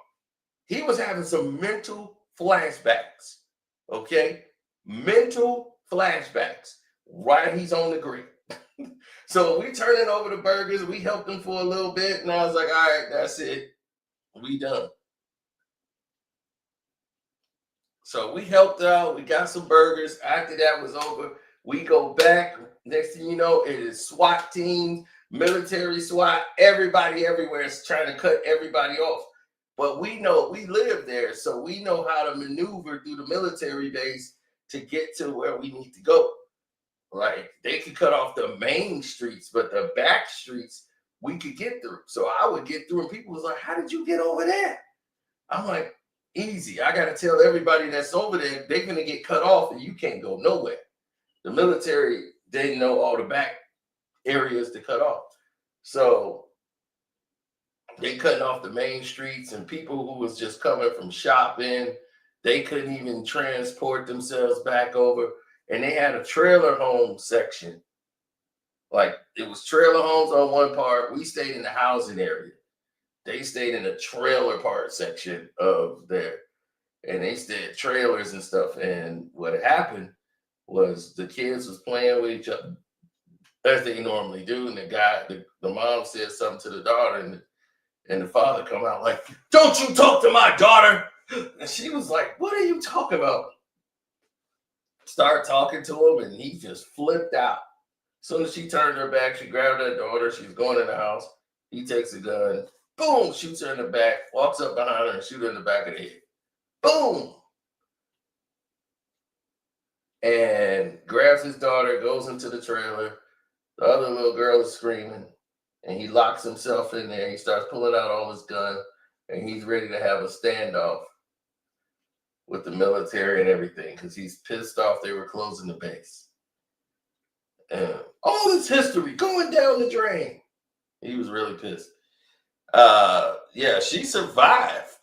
He was having some mental flashbacks, okay? Mental flashbacks while he's on the grill. So we turning over the burgers. We helped him for a little bit, and I was like, all right, that's it. We done. So we helped out. We got some burgers. After that was over, we go back. Next thing you know, it is SWAT teams, military SWAT, everybody everywhere is trying to cut everybody off. But we know, we live there, so we know how to maneuver through the military base to get to where we need to go. Like, they could cut off the main streets, but the back streets, we could get through. So I would get through, and people was like, how did you get over there? I'm like, easy. I got to tell everybody that's over there, they're going to get cut off, and you can't go nowhere. The military, they know all the back areas to cut off. So they cutting off the main streets, and people who was just coming from shopping, they couldn't even transport themselves back over. And they had a trailer home section. Like, it was trailer homes on one part. We stayed in the housing area. They stayed in the trailer part section of there. And they stayed trailers and stuff. And what happened was the kids was playing with each other as they normally do. And the mom said something to the daughter, and the father come out like, don't you talk to my daughter. And she was like, what are you talking about? Start talking to him, and he just flipped out. As soon as she turned her back, she grabbed her daughter. She's going in the house. He takes a gun, boom, shoots her in the back, walks up behind her and shoots her in the back of the head. Boom. And grabs his daughter, goes into the trailer. The other little girl is screaming, and he locks himself in there. He starts pulling out all his guns, and he's ready to have a standoff with the military and everything because he's pissed off they were closing the base. And all this history going down the drain. He was really pissed. Yeah, she survived.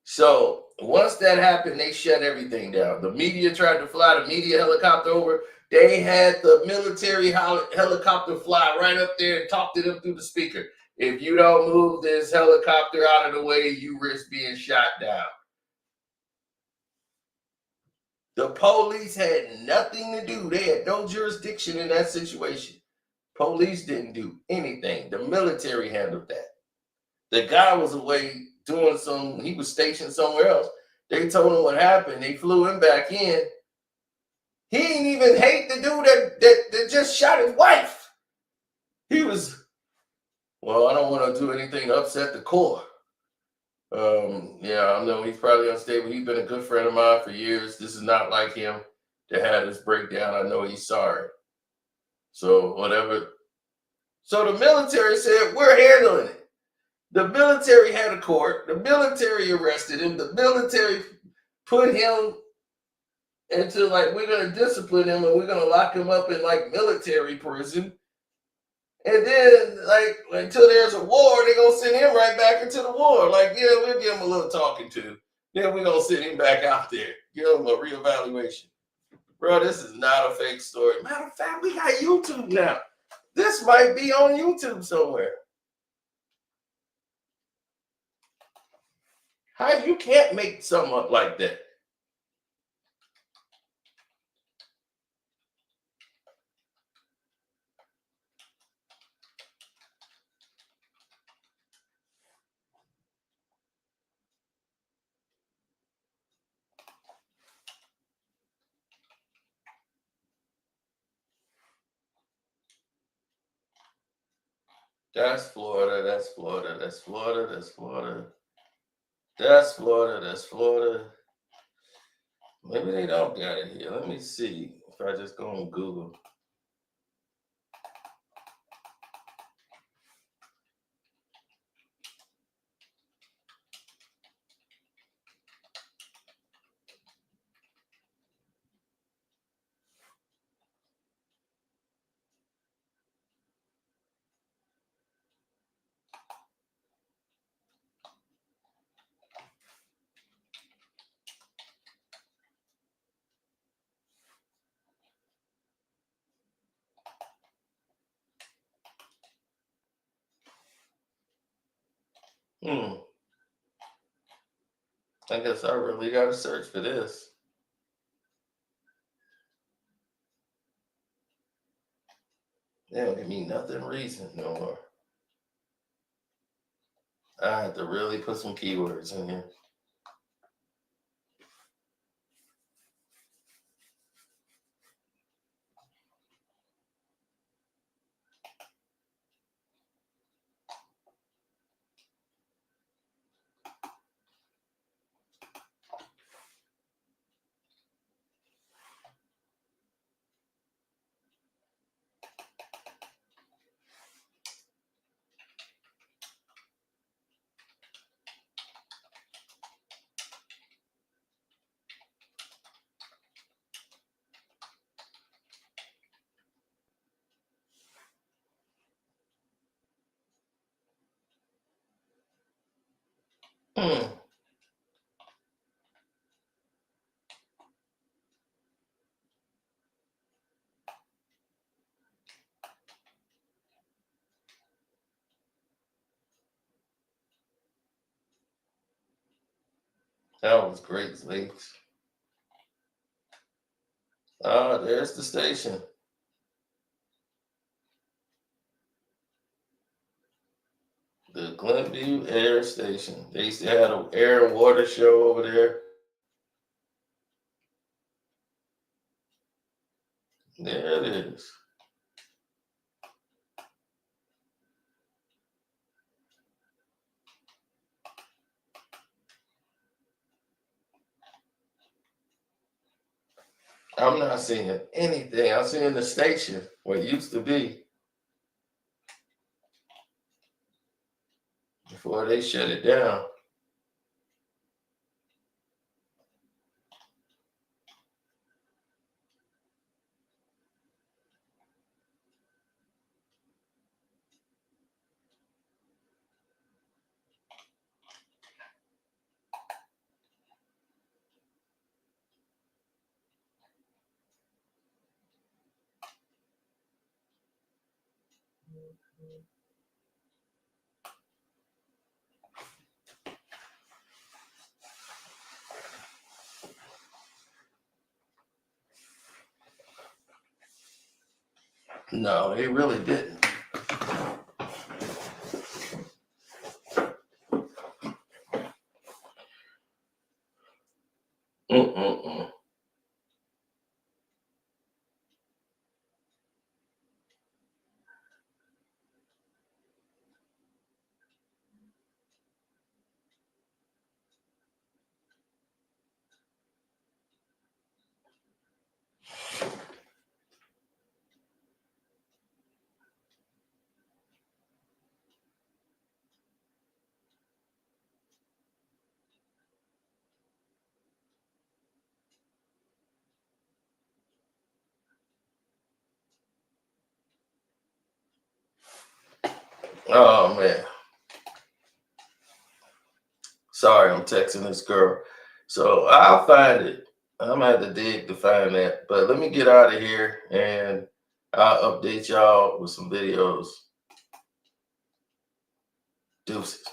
So once that happened, they shut everything down. The media tried to fly the media helicopter over. They had the military helicopter fly right up there and talk to them through the speaker. If you don't move this helicopter out of the way, you risk being shot down. The police had nothing to do. They had no jurisdiction in that situation. Police didn't do anything. The military handled that. The guy was away doing he was stationed somewhere else. They told him what happened. They flew him back in. He didn't even hate the dude that just shot his wife. He was, well, I don't want to do anything to upset the core. Yeah, I know he's probably unstable. He's been a good friend of mine for years. This is not like him to have this breakdown. I know he's sorry. So whatever. So the military said, we're handling it. The military had a court. The military arrested him. The military put him into, like, we're going to discipline him and we're going to lock him up in, like, military prison. And then, like, until there's a war, they're going to send him right back into the war. Like, yeah, we'll give him a little talking to. Then we're going to send him back out there. Give him a reevaluation. Bro, this is not a fake story. Matter of fact, we got YouTube now. This might be on YouTube somewhere. How you can't make something up like that? That's Florida, that's Florida, that's Florida, that's Florida. That's Florida, that's Florida. Maybe they don't got it here. Let me see if I just go on Google. I guess I really got to search for this. They don't give me nothing recent no more. I had to really put some keywords in here. That was Great Lakes. Ah, there's the station. The Glenview Air Station. They used to have an air and water show over there. There it is. I'm not seeing anything. I'm seeing the station where it used to be before they shut it down. No, they really didn't. Oh man. Sorry, I'm texting this girl. So I'll find it. I'm gonna have to dig to find that. But let me get out of here and I'll update y'all with some videos. Deuces.